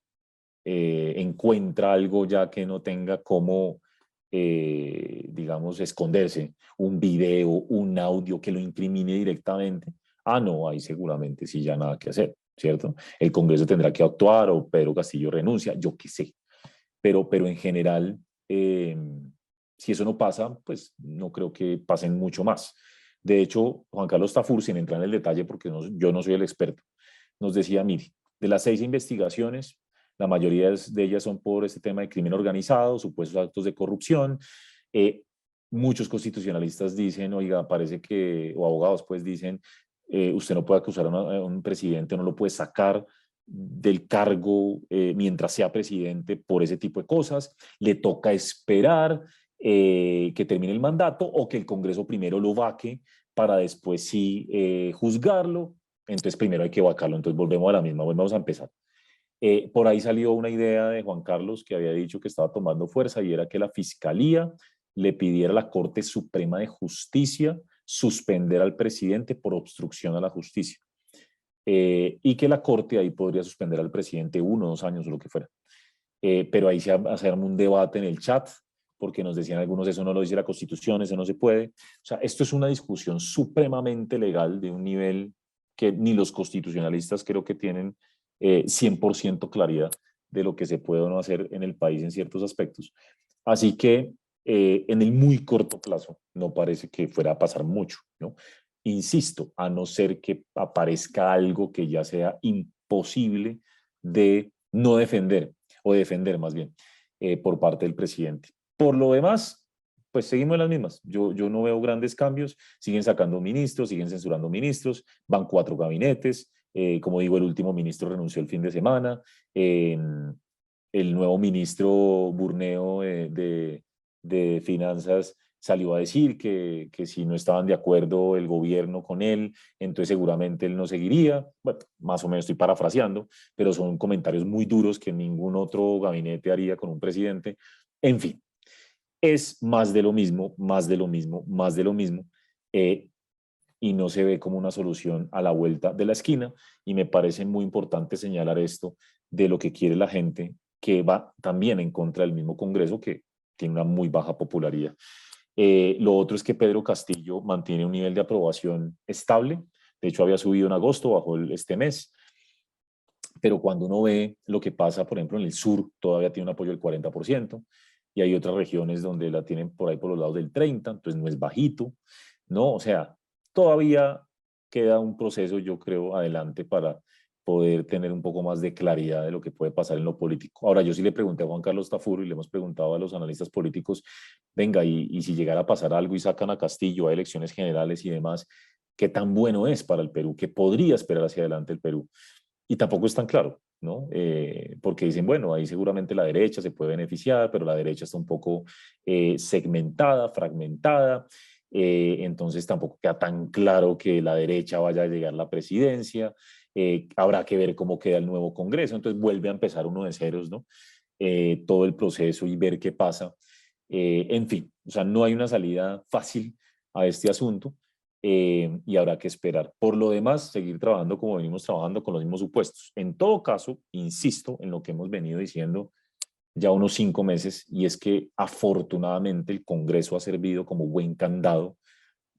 encuentra algo ya que no tenga como, digamos, esconderse, un video, un audio que lo incrimine directamente, ah, no, ahí seguramente sí ya nada que hacer, ¿cierto? El Congreso tendrá que actuar o Pedro Castillo renuncia, yo qué sé, pero en general, eh, si eso no pasa, pues no creo que pasen mucho más. De hecho, Juan Carlos Tafur, sin entrar en el detalle porque yo no soy el experto, nos decía, mire, de las 6 investigaciones, la mayoría de ellas son por este tema de crimen organizado, supuestos actos de corrupción. Eh, Muchos constitucionalistas dicen, oiga, parece que, o abogados pues dicen, usted no puede acusar a un presidente, no lo puede sacar del cargo mientras sea presidente por ese tipo de cosas, le toca esperar que termine el mandato o que el Congreso primero lo vaque para después sí juzgarlo, entonces primero hay que vacarlo, entonces volvemos a la misma, volvemos a empezar. Por ahí salió una idea de Juan Carlos que había dicho que estaba tomando fuerza y era que la Fiscalía le pidiera a la Corte Suprema de Justicia suspender al presidente por obstrucción a la justicia. Y que la Corte ahí podría suspender al presidente 1 o 2 años o lo que fuera. Pero ahí se armó un debate en el chat, porque nos decían algunos, eso no lo dice la Constitución, eso no se puede. O sea, esto es una discusión supremamente legal de un nivel que ni los constitucionalistas creo que tienen 100% claridad de lo que se puede o no hacer en el país en ciertos aspectos. Así que en el muy corto plazo no parece que fuera a pasar mucho, ¿no? Insisto, a no ser que aparezca algo que ya sea imposible de no defender, o defender más bien, por parte del presidente. Por lo demás, pues seguimos en las mismas. Yo no veo grandes cambios, siguen sacando ministros, siguen censurando ministros, van 4 gabinetes, como digo, el último ministro renunció el fin de semana, el nuevo ministro Burneo de Finanzas salió a decir que si no estaban de acuerdo el gobierno con él, entonces seguramente él no seguiría. Bueno, más o menos estoy parafraseando, pero son comentarios muy duros que ningún otro gabinete haría con un presidente. En fin, es más de lo mismo, más de lo mismo, más de lo mismo, eh, y no se ve como una solución a la vuelta de la esquina. Y me parece muy importante señalar esto de lo que quiere la gente, que va también en contra del mismo Congreso, que tiene una muy baja popularidad. Lo otro es que Pedro Castillo mantiene un nivel de aprobación estable. De hecho, había subido en agosto, bajó este mes. Pero cuando uno ve lo que pasa, por ejemplo, en el sur, todavía tiene un apoyo del 40%, y hay otras regiones donde la tienen por ahí por los lados del 30%, entonces no es bajito, ¿no? O sea, todavía queda un proceso, yo creo, adelante para poder tener un poco más de claridad de lo que puede pasar en lo político. Ahora, yo sí le pregunté a Juan Carlos Tafuro y le hemos preguntado a los analistas políticos, venga, y si llegara a pasar algo y sacan a Castillo a elecciones generales y demás, ¿qué tan bueno es para el Perú? ¿Qué podría esperar hacia adelante el Perú? Y tampoco es tan claro, ¿no? Porque dicen, bueno, ahí seguramente la derecha se puede beneficiar, pero la derecha está un poco segmentada, fragmentada, entonces tampoco queda tan claro que la derecha vaya a llegar a la presidencia, habrá que ver cómo queda el nuevo Congreso, entonces vuelve a empezar uno de ceros, ¿no? Todo el proceso y ver qué pasa. En fin, o sea, no hay una salida fácil a este asunto, y habrá que esperar. Por lo demás, seguir trabajando como venimos trabajando con los mismos supuestos. En todo caso, insisto en lo que hemos venido diciendo ya unos 5 meses, y es que afortunadamente el Congreso ha servido como buen candado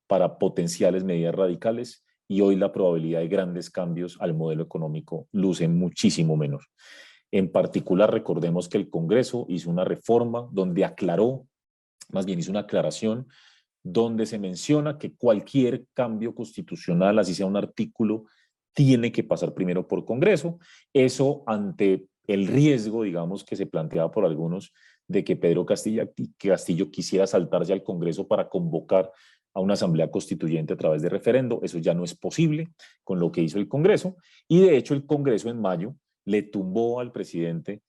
para potenciales medidas radicales, y hoy la probabilidad de grandes cambios al modelo económico luce muchísimo menor. En particular, recordemos que el Congreso hizo una reforma donde aclaró, más bien hizo una aclaración donde se menciona que cualquier cambio constitucional, así sea un artículo, tiene que pasar primero por Congreso. Eso ante el riesgo, digamos, que se planteaba por algunos de que Pedro Castillo quisiera saltarse al Congreso para convocar a una asamblea constituyente a través de referendo. Eso ya no es posible con lo que hizo el Congreso. Y de hecho el Congreso en mayo le tumbó al presidente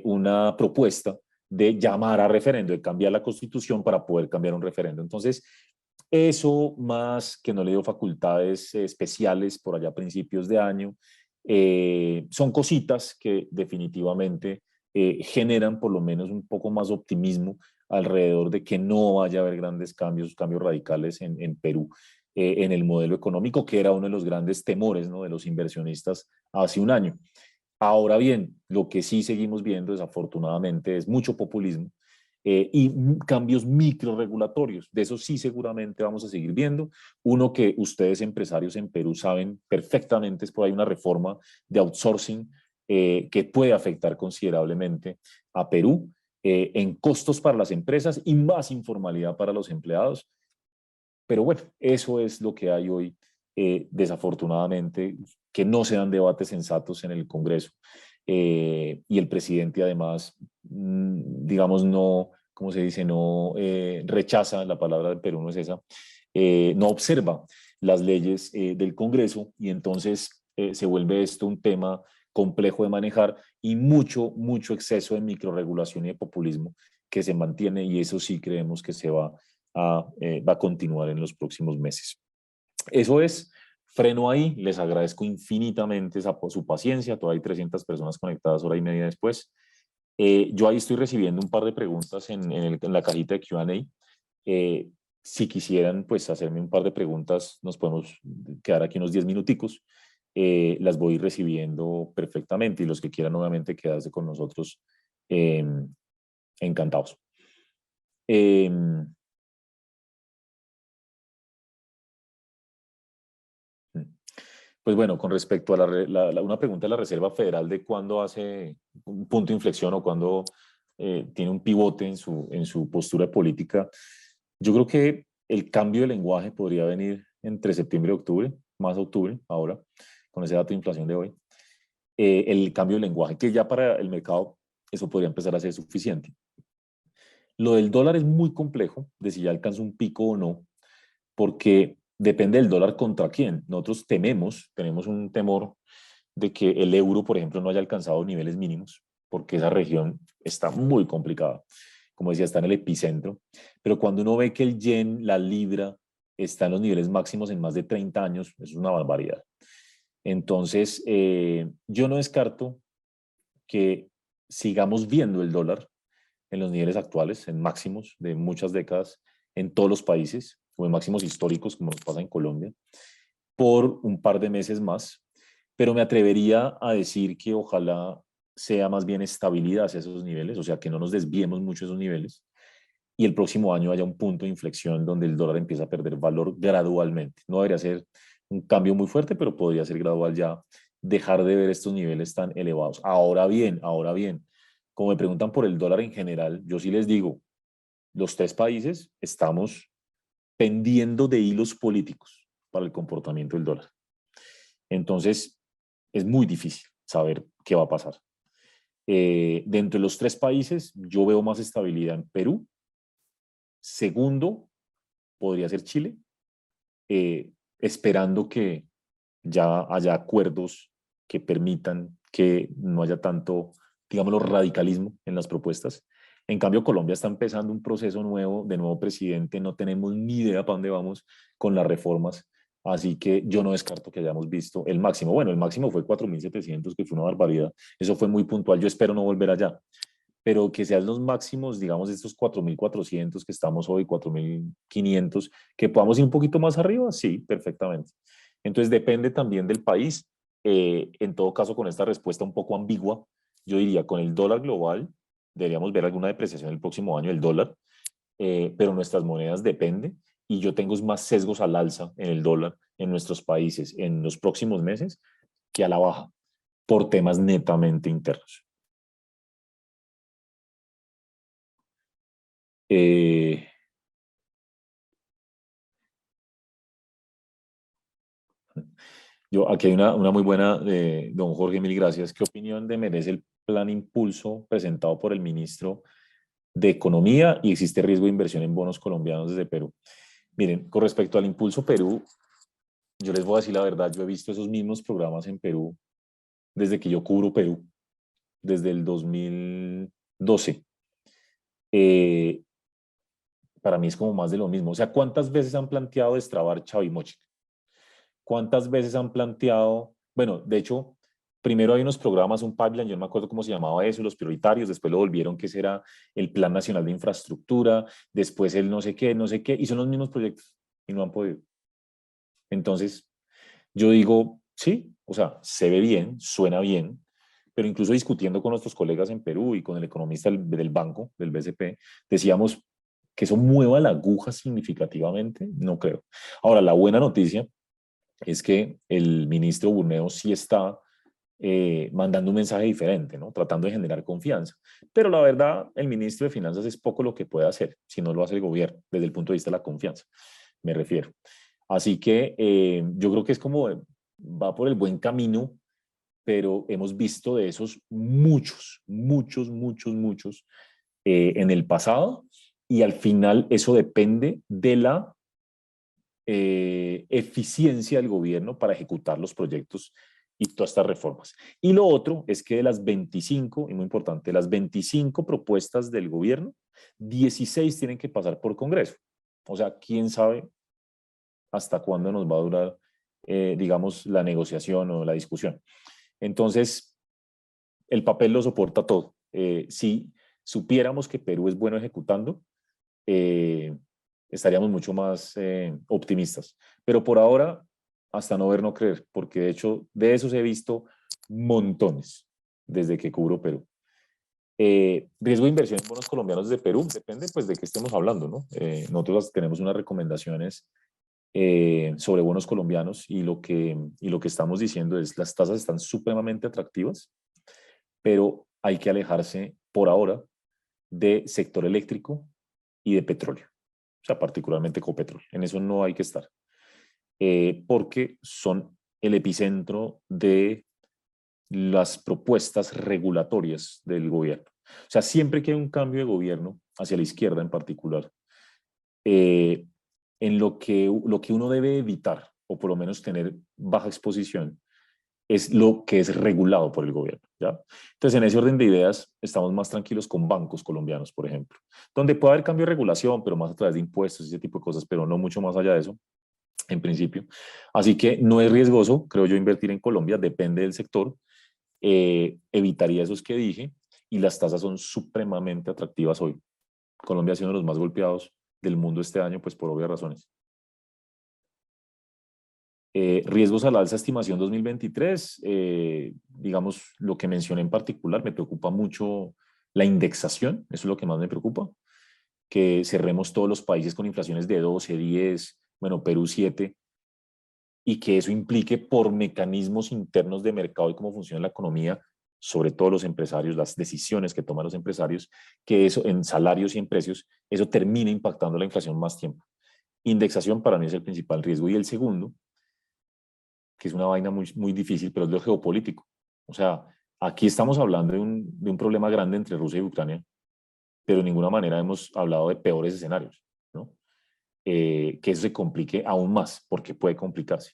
una propuesta de llamar a referendo, de cambiar la constitución para poder cambiar un referendo. Entonces, eso más que no le dio facultades especiales por allá a principios de año, son cositas que definitivamente generan por lo menos un poco más de optimismo alrededor de que no vaya a haber grandes cambios, cambios radicales en Perú, en el modelo económico, que era uno de los grandes temores, ¿no?, de los inversionistas hace un año. Ahora bien, lo que sí seguimos viendo desafortunadamente es mucho populismo y cambios microregulatorios. De eso sí seguramente vamos a seguir viendo. Uno que ustedes empresarios en Perú saben perfectamente es por ahí una reforma de outsourcing que puede afectar considerablemente a Perú en costos para las empresas y más informalidad para los empleados. Pero bueno, eso es lo que hay hoy, desafortunadamente, que no se dan debates sensatos en el Congreso. Y el presidente además, digamos, no, ¿cómo se dice? No rechaza, la palabra del Perú no es esa, no observa las leyes del Congreso y entonces se vuelve esto un tema complejo de manejar y mucho exceso de microregulación y de populismo que se mantiene y eso sí creemos que se va a continuar en los próximos meses. Eso es, freno ahí, les agradezco infinitamente su paciencia, todavía hay 300 personas conectadas hora y media después. Yo ahí estoy recibiendo un par de preguntas en la cajita de Q&A. Si quisieran pues hacerme un par de preguntas, nos podemos quedar aquí unos 10 minuticos. Las voy recibiendo perfectamente y los que quieran obviamente quedarse con nosotros, encantados. Pues bueno, con respecto a una pregunta de la Reserva Federal de cuándo hace un punto de inflexión o cuándo tiene un pivote en su postura política, yo creo que el cambio de lenguaje podría venir entre septiembre y octubre, más octubre ahora, con ese dato de inflación de hoy. El cambio de lenguaje, que ya para el mercado eso podría empezar a ser suficiente. Lo del dólar es muy complejo, de si ya alcanza un pico o no, porque depende del dólar contra quién. Nosotros tenemos un temor de que el euro, por ejemplo, no haya alcanzado niveles mínimos, porque esa región está muy complicada. Como decía, está en el epicentro. Pero cuando uno ve que el yen, la libra, está en los niveles máximos en más de 30 años, eso es una barbaridad. Entonces, yo no descarto que sigamos viendo el dólar en los niveles actuales, en máximos de muchas décadas, en todos los países, o en máximos históricos, como nos pasa en Colombia, por un par de meses más, pero me atrevería a decir que ojalá sea más bien estabilidad hacia esos niveles, o sea, que no nos desviemos mucho de esos niveles, y el próximo año haya un punto de inflexión donde el dólar empieza a perder valor gradualmente. No debería ser un cambio muy fuerte, pero podría ser gradual ya, dejar de ver estos niveles tan elevados. Ahora bien, como me preguntan por el dólar en general, yo sí les digo, los tres países estamos pendiendo de hilos políticos para el comportamiento del dólar. Entonces, es muy difícil saber qué va a pasar. Dentro de los tres países, yo veo más estabilidad en Perú. Segundo, podría ser Chile, esperando que ya haya acuerdos que permitan que no haya tanto, digámoslo, radicalismo en las propuestas. En cambio, Colombia está empezando un proceso nuevo, de nuevo presidente, no tenemos ni idea para dónde vamos con las reformas, así que yo no descarto que hayamos visto el máximo. Bueno, el máximo fue 4.700, que fue una barbaridad, eso fue muy puntual, yo espero no volver allá, pero que sean los máximos, digamos, estos 4.400 que estamos hoy, 4.500, que podamos ir un poquito más arriba, sí, perfectamente. Entonces depende también del país. En todo caso, con esta respuesta un poco ambigua, yo diría, con el dólar global, deberíamos ver alguna depreciación el próximo año del dólar, pero nuestras monedas dependen y yo tengo más sesgos al alza en el dólar en nuestros países en los próximos meses que a la baja, por temas netamente internos. Eh, aquí hay una muy buena de don Jorge, mil gracias. ¿Qué opinión de merece el plan Impulso presentado por el ministro de Economía y existe riesgo de inversión en bonos colombianos desde Perú? Miren, con respecto al Impulso Perú, yo les voy a decir la verdad, yo he visto esos mismos programas en Perú desde que yo cubro Perú, desde el 2012. Eh, para mí es como más de lo mismo. O sea, ¿cuántas veces han planteado destrabar Chavimochic? ¿Cuántas veces han planteado, bueno, de hecho, Primero hay unos programas, un pipeline, yo no me acuerdo cómo se llamaba eso, los prioritarios, después lo volvieron que ese era el Plan Nacional de Infraestructura, después el no sé qué, y son los mismos proyectos y no han podido. Entonces, yo digo, sí, o sea, se ve bien, suena bien, pero incluso discutiendo con nuestros colegas en Perú y con el economista del banco, del BCP, decíamos que eso mueva la aguja significativamente, no creo. Ahora, la buena noticia es que el ministro Burneo sí está mandando un mensaje diferente, ¿no? Tratando de generar confianza. Pero la verdad, el ministro de Finanzas es poco lo que puede hacer si no lo hace el gobierno, desde el punto de vista de la confianza, me refiero. Así que yo creo que es como va por el buen camino, pero hemos visto de esos muchos en el pasado y al final eso depende de la eficiencia del gobierno para ejecutar los proyectos y todas estas reformas. Y lo otro es que de las 25, y muy importante, de las 25 propuestas del gobierno, 16 tienen que pasar por Congreso. O sea, quién sabe hasta cuándo nos va a durar, digamos, la negociación o la discusión. Entonces, el papel lo soporta todo. Si supiéramos que Perú es bueno ejecutando, estaríamos mucho más optimistas. Pero por ahora, hasta no ver, no creer, porque de hecho de esos he visto montones desde que cubro Perú. Riesgo de inversión en bonos colombianos de Perú, depende pues de qué estemos hablando, ¿no? Nosotros tenemos unas recomendaciones sobre bonos colombianos y lo que estamos diciendo es las tasas están supremamente atractivas, pero hay que alejarse por ahora de sector eléctrico y de petróleo, o sea, particularmente Copetrol. En eso no hay que estar, porque son el epicentro de las propuestas regulatorias del gobierno. O sea, siempre que hay un cambio de gobierno, hacia la izquierda en particular, eh, en lo que uno debe evitar, o por lo menos tener baja exposición, es lo que es regulado por el gobierno, ¿ya? Entonces, en ese orden de ideas, estamos más tranquilos con bancos colombianos, por ejemplo, donde puede haber cambio de regulación, pero más a través de impuestos y ese tipo de cosas, pero no mucho más allá de eso, en principio. Así que no es riesgoso, creo yo, invertir en Colombia, depende del sector, evitaría esos que dije, y las tasas son supremamente atractivas hoy. Colombia ha sido uno de los más golpeados del mundo este año, pues por obvias razones. Riesgos al alza, estimación 2023, digamos, lo que mencioné en particular, me preocupa mucho la indexación, eso es lo que más me preocupa, que cerremos todos los países con inflaciones de 12, 10, bueno, Perú 7, y que eso implique por mecanismos internos de mercado y cómo funciona la economía, sobre todo los empresarios, las decisiones que toman los empresarios, que eso en salarios y en precios, eso termina impactando la inflación más tiempo. Indexación para mí es el principal riesgo. Y el segundo, que es una vaina muy difícil, pero es lo geopolítico. O sea, aquí estamos hablando de un problema grande entre Rusia y Ucrania, pero de ninguna manera hemos hablado de peores escenarios, ¿no? Que eso se complique aún más, porque puede complicarse,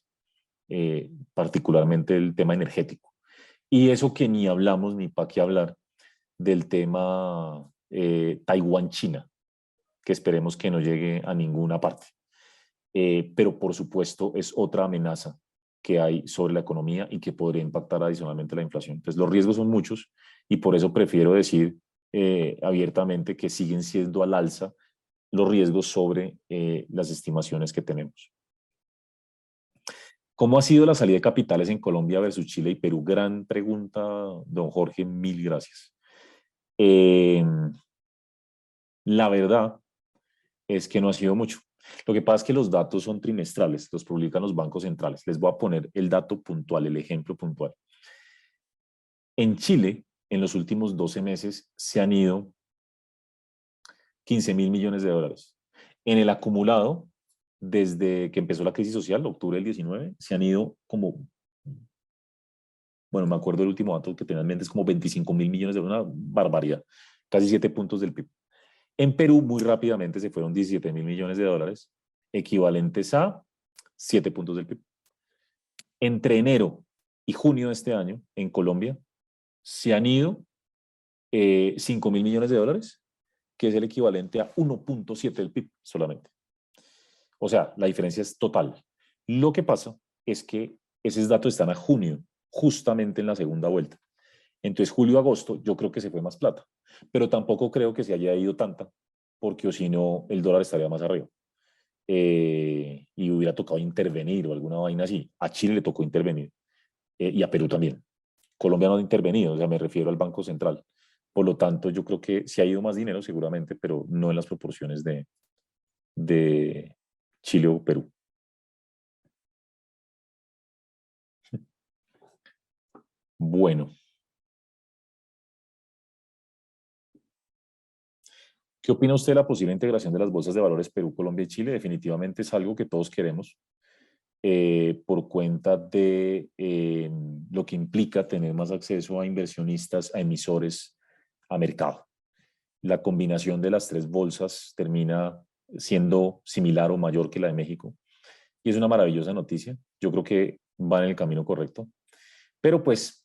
particularmente el tema energético. Y eso que ni hablamos, ni para qué hablar, del tema Taiwán-China, que esperemos que no llegue a ninguna parte. Pero por supuesto es otra amenaza que hay sobre la economía y que podría impactar adicionalmente la inflación. Entonces los riesgos son muchos y por eso prefiero decir abiertamente que siguen siendo al alza los riesgos sobre las estimaciones que tenemos. ¿Cómo ha sido la salida de capitales en Colombia versus Chile y Perú? Gran pregunta, don Jorge, mil gracias. Eh, la verdad es que no ha sido mucho. Lo que pasa es que los datos son trimestrales, los publican los bancos centrales. Les voy a poner el dato puntual, el ejemplo puntual. En Chile, en los últimos 12 meses, se han ido 15.000 millones de dólares. En el acumulado, desde que empezó la crisis social, octubre del 19, se han ido como, bueno, me acuerdo del último dato que tenía en mente, es como 25.000 millones de dólares, una barbaridad, casi 7 puntos del PIB. En Perú, muy rápidamente se fueron 17.000 millones de dólares, equivalentes a 7 puntos del PIB. Entre enero y junio de este año, en Colombia, se han ido 5.000 millones de dólares, que es el equivalente a 1.7 del PIB solamente. O sea, la diferencia es total. Lo que pasa es que esos datos están a junio. justamente en la segunda vuelta. Entonces, julio-agosto, yo creo que se fue más plata, pero tampoco creo que se haya ido tanta, porque o si no, el dólar estaría más arriba. Y hubiera tocado intervenir o alguna vaina así. A Chile le tocó intervenir y a Perú también. Colombia no ha intervenido, o sea, me refiero al Banco Central. Por lo tanto, yo creo que se ha ido más dinero seguramente, pero no en las proporciones de Chile o Perú. Bueno, ¿qué opina usted de la posible integración de las bolsas de valores Perú, Colombia y Chile? Definitivamente es algo que todos queremos por cuenta de lo que implica tener más acceso a inversionistas, a emisores, a mercado. La combinación de las tres bolsas termina siendo similar o mayor que la de México. Y es una maravillosa noticia. Yo creo que va en el camino correcto. Pero pues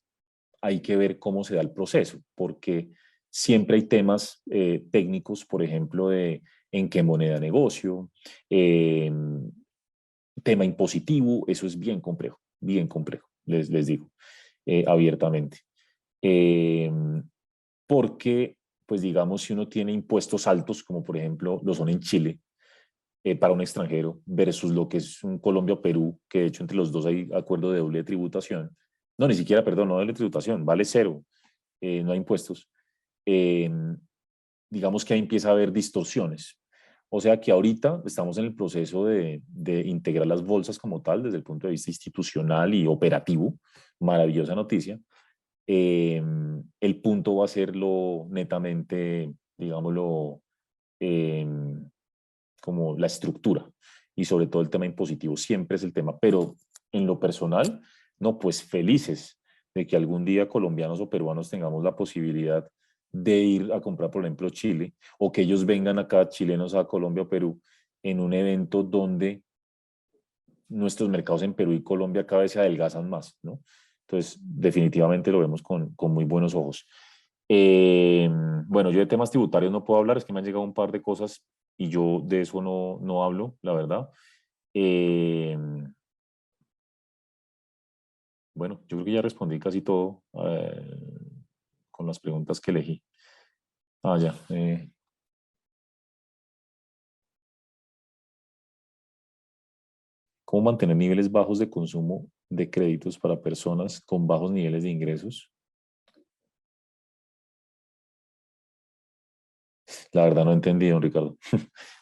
hay que ver cómo se da el proceso, porque siempre hay temas técnicos, por ejemplo, de en qué moneda negocio, eh, tema impositivo, eso es bien complejo, les digo abiertamente. Eh, porque, pues digamos, si uno tiene impuestos altos, como por ejemplo lo son en Chile, para un extranjero, versus lo que es un Colombia o Perú, que de hecho entre los dos hay acuerdo de doble tributación, no, ni siquiera, perdón, no doble tributación, vale cero, no hay impuestos. Eh, digamos que ahí empieza a haber distorsiones. O sea que ahorita estamos en el proceso de integrar las bolsas como tal desde el punto de vista institucional y operativo. Maravillosa noticia. El punto va a ser lo netamente, digámoslo, eh, como la estructura y sobre todo el tema impositivo. Siempre es el tema, pero en lo personal, no, pues felices de que algún día colombianos o peruanos tengamos la posibilidad de ir a comprar, por ejemplo, Chile, o que ellos vengan acá, chilenos, a Colombia o Perú, en un evento donde nuestros mercados en Perú y Colombia cada vez se adelgazan más, ¿no? Entonces, definitivamente lo vemos con muy buenos ojos. Eh, bueno, yo de temas tributarios no puedo hablar, es que me han llegado un par de cosas y yo de eso no hablo, la verdad. Eh, bueno, yo creo que ya respondí casi todo con las preguntas que elegí. Ah, ya. ¿Cómo mantener niveles bajos de consumo de créditos para personas con bajos niveles de ingresos? La verdad no entendí, don Ricardo,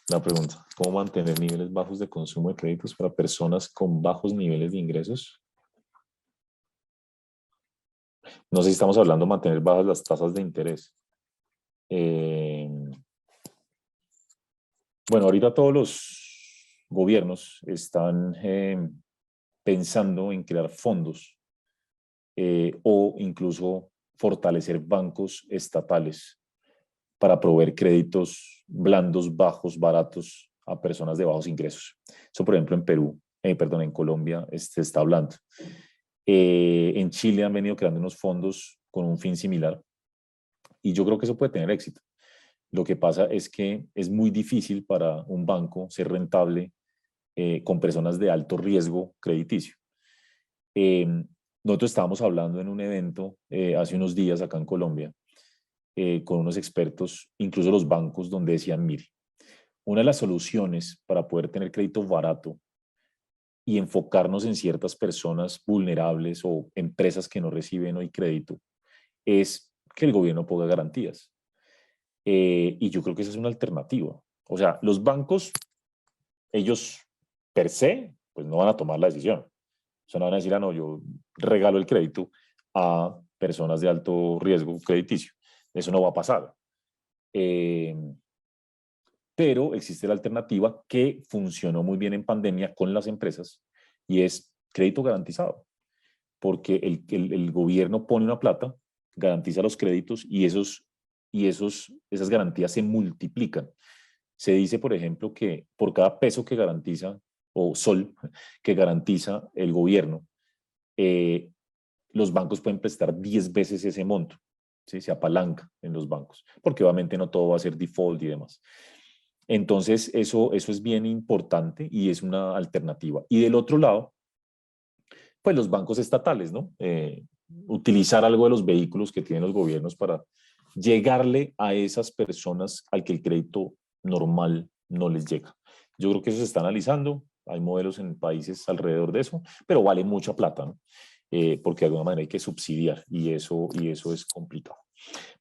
la pregunta. ¿Cómo mantener niveles bajos de consumo de créditos para personas con bajos niveles de ingresos? No sé si estamos hablando de mantener bajas las tasas de interés. Eh, bueno, ahorita todos los gobiernos están pensando en crear fondos o incluso fortalecer bancos estatales para proveer créditos blandos, bajos, baratos a personas de bajos ingresos. Eso, por ejemplo, en Perú, perdón, en Colombia se está hablando. En Chile han venido creando unos fondos con un fin similar y yo creo que eso puede tener éxito. Lo que pasa es que es muy difícil para un banco ser rentable con personas de alto riesgo crediticio. Eh, nosotros estábamos hablando en un evento hace unos días acá en Colombia con unos expertos, incluso los bancos, donde decían, mire, una de las soluciones para poder tener crédito barato y enfocarnos en ciertas personas vulnerables o empresas que no reciben hoy crédito es que el gobierno ponga garantías. Y yo creo que esa es una alternativa. O sea, los bancos, ellos per se, pues no van a tomar la decisión. O sea, no van a decir, ah, no, yo regalo el crédito a personas de alto riesgo crediticio. Eso no va a pasar. Eh, pero existe la alternativa que funcionó muy bien en pandemia con las empresas y es crédito garantizado, porque el gobierno pone una plata, garantiza los créditos esas garantías se multiplican. Se dice, por ejemplo, que por cada peso que garantiza o sol que garantiza el gobierno, eh, los bancos pueden prestar 10 veces ese monto. ¿Sí? Se apalanca en los bancos, porque obviamente no todo va a ser default y demás. Entonces, eso es bien importante y es una alternativa. Y del otro lado, pues los bancos estatales, ¿no? Utilizar algo de los vehículos que tienen los gobiernos para llegarle a esas personas al que el crédito normal no les llega. Yo creo que eso se está analizando, hay modelos en países alrededor de eso, pero vale mucha plata, ¿no? Porque de alguna manera hay que subsidiar y eso es complicado.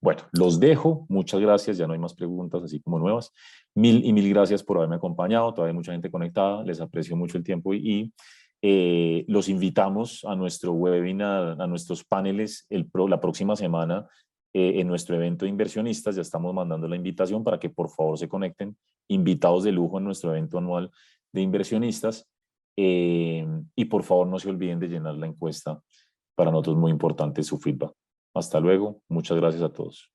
Bueno, los dejo, muchas gracias, ya no hay más preguntas así como nuevas. Mil y mil gracias por haberme acompañado, todavía hay mucha gente conectada, les aprecio mucho el tiempo y los invitamos a nuestro webinar, a nuestros paneles la próxima semana en nuestro evento de inversionistas. Ya estamos mandando la invitación para que por favor se conecten, invitados de lujo en nuestro evento anual de inversionistas. Y por favor no se olviden de llenar la encuesta, para nosotros es muy importante su feedback. Hasta luego, muchas gracias a todos.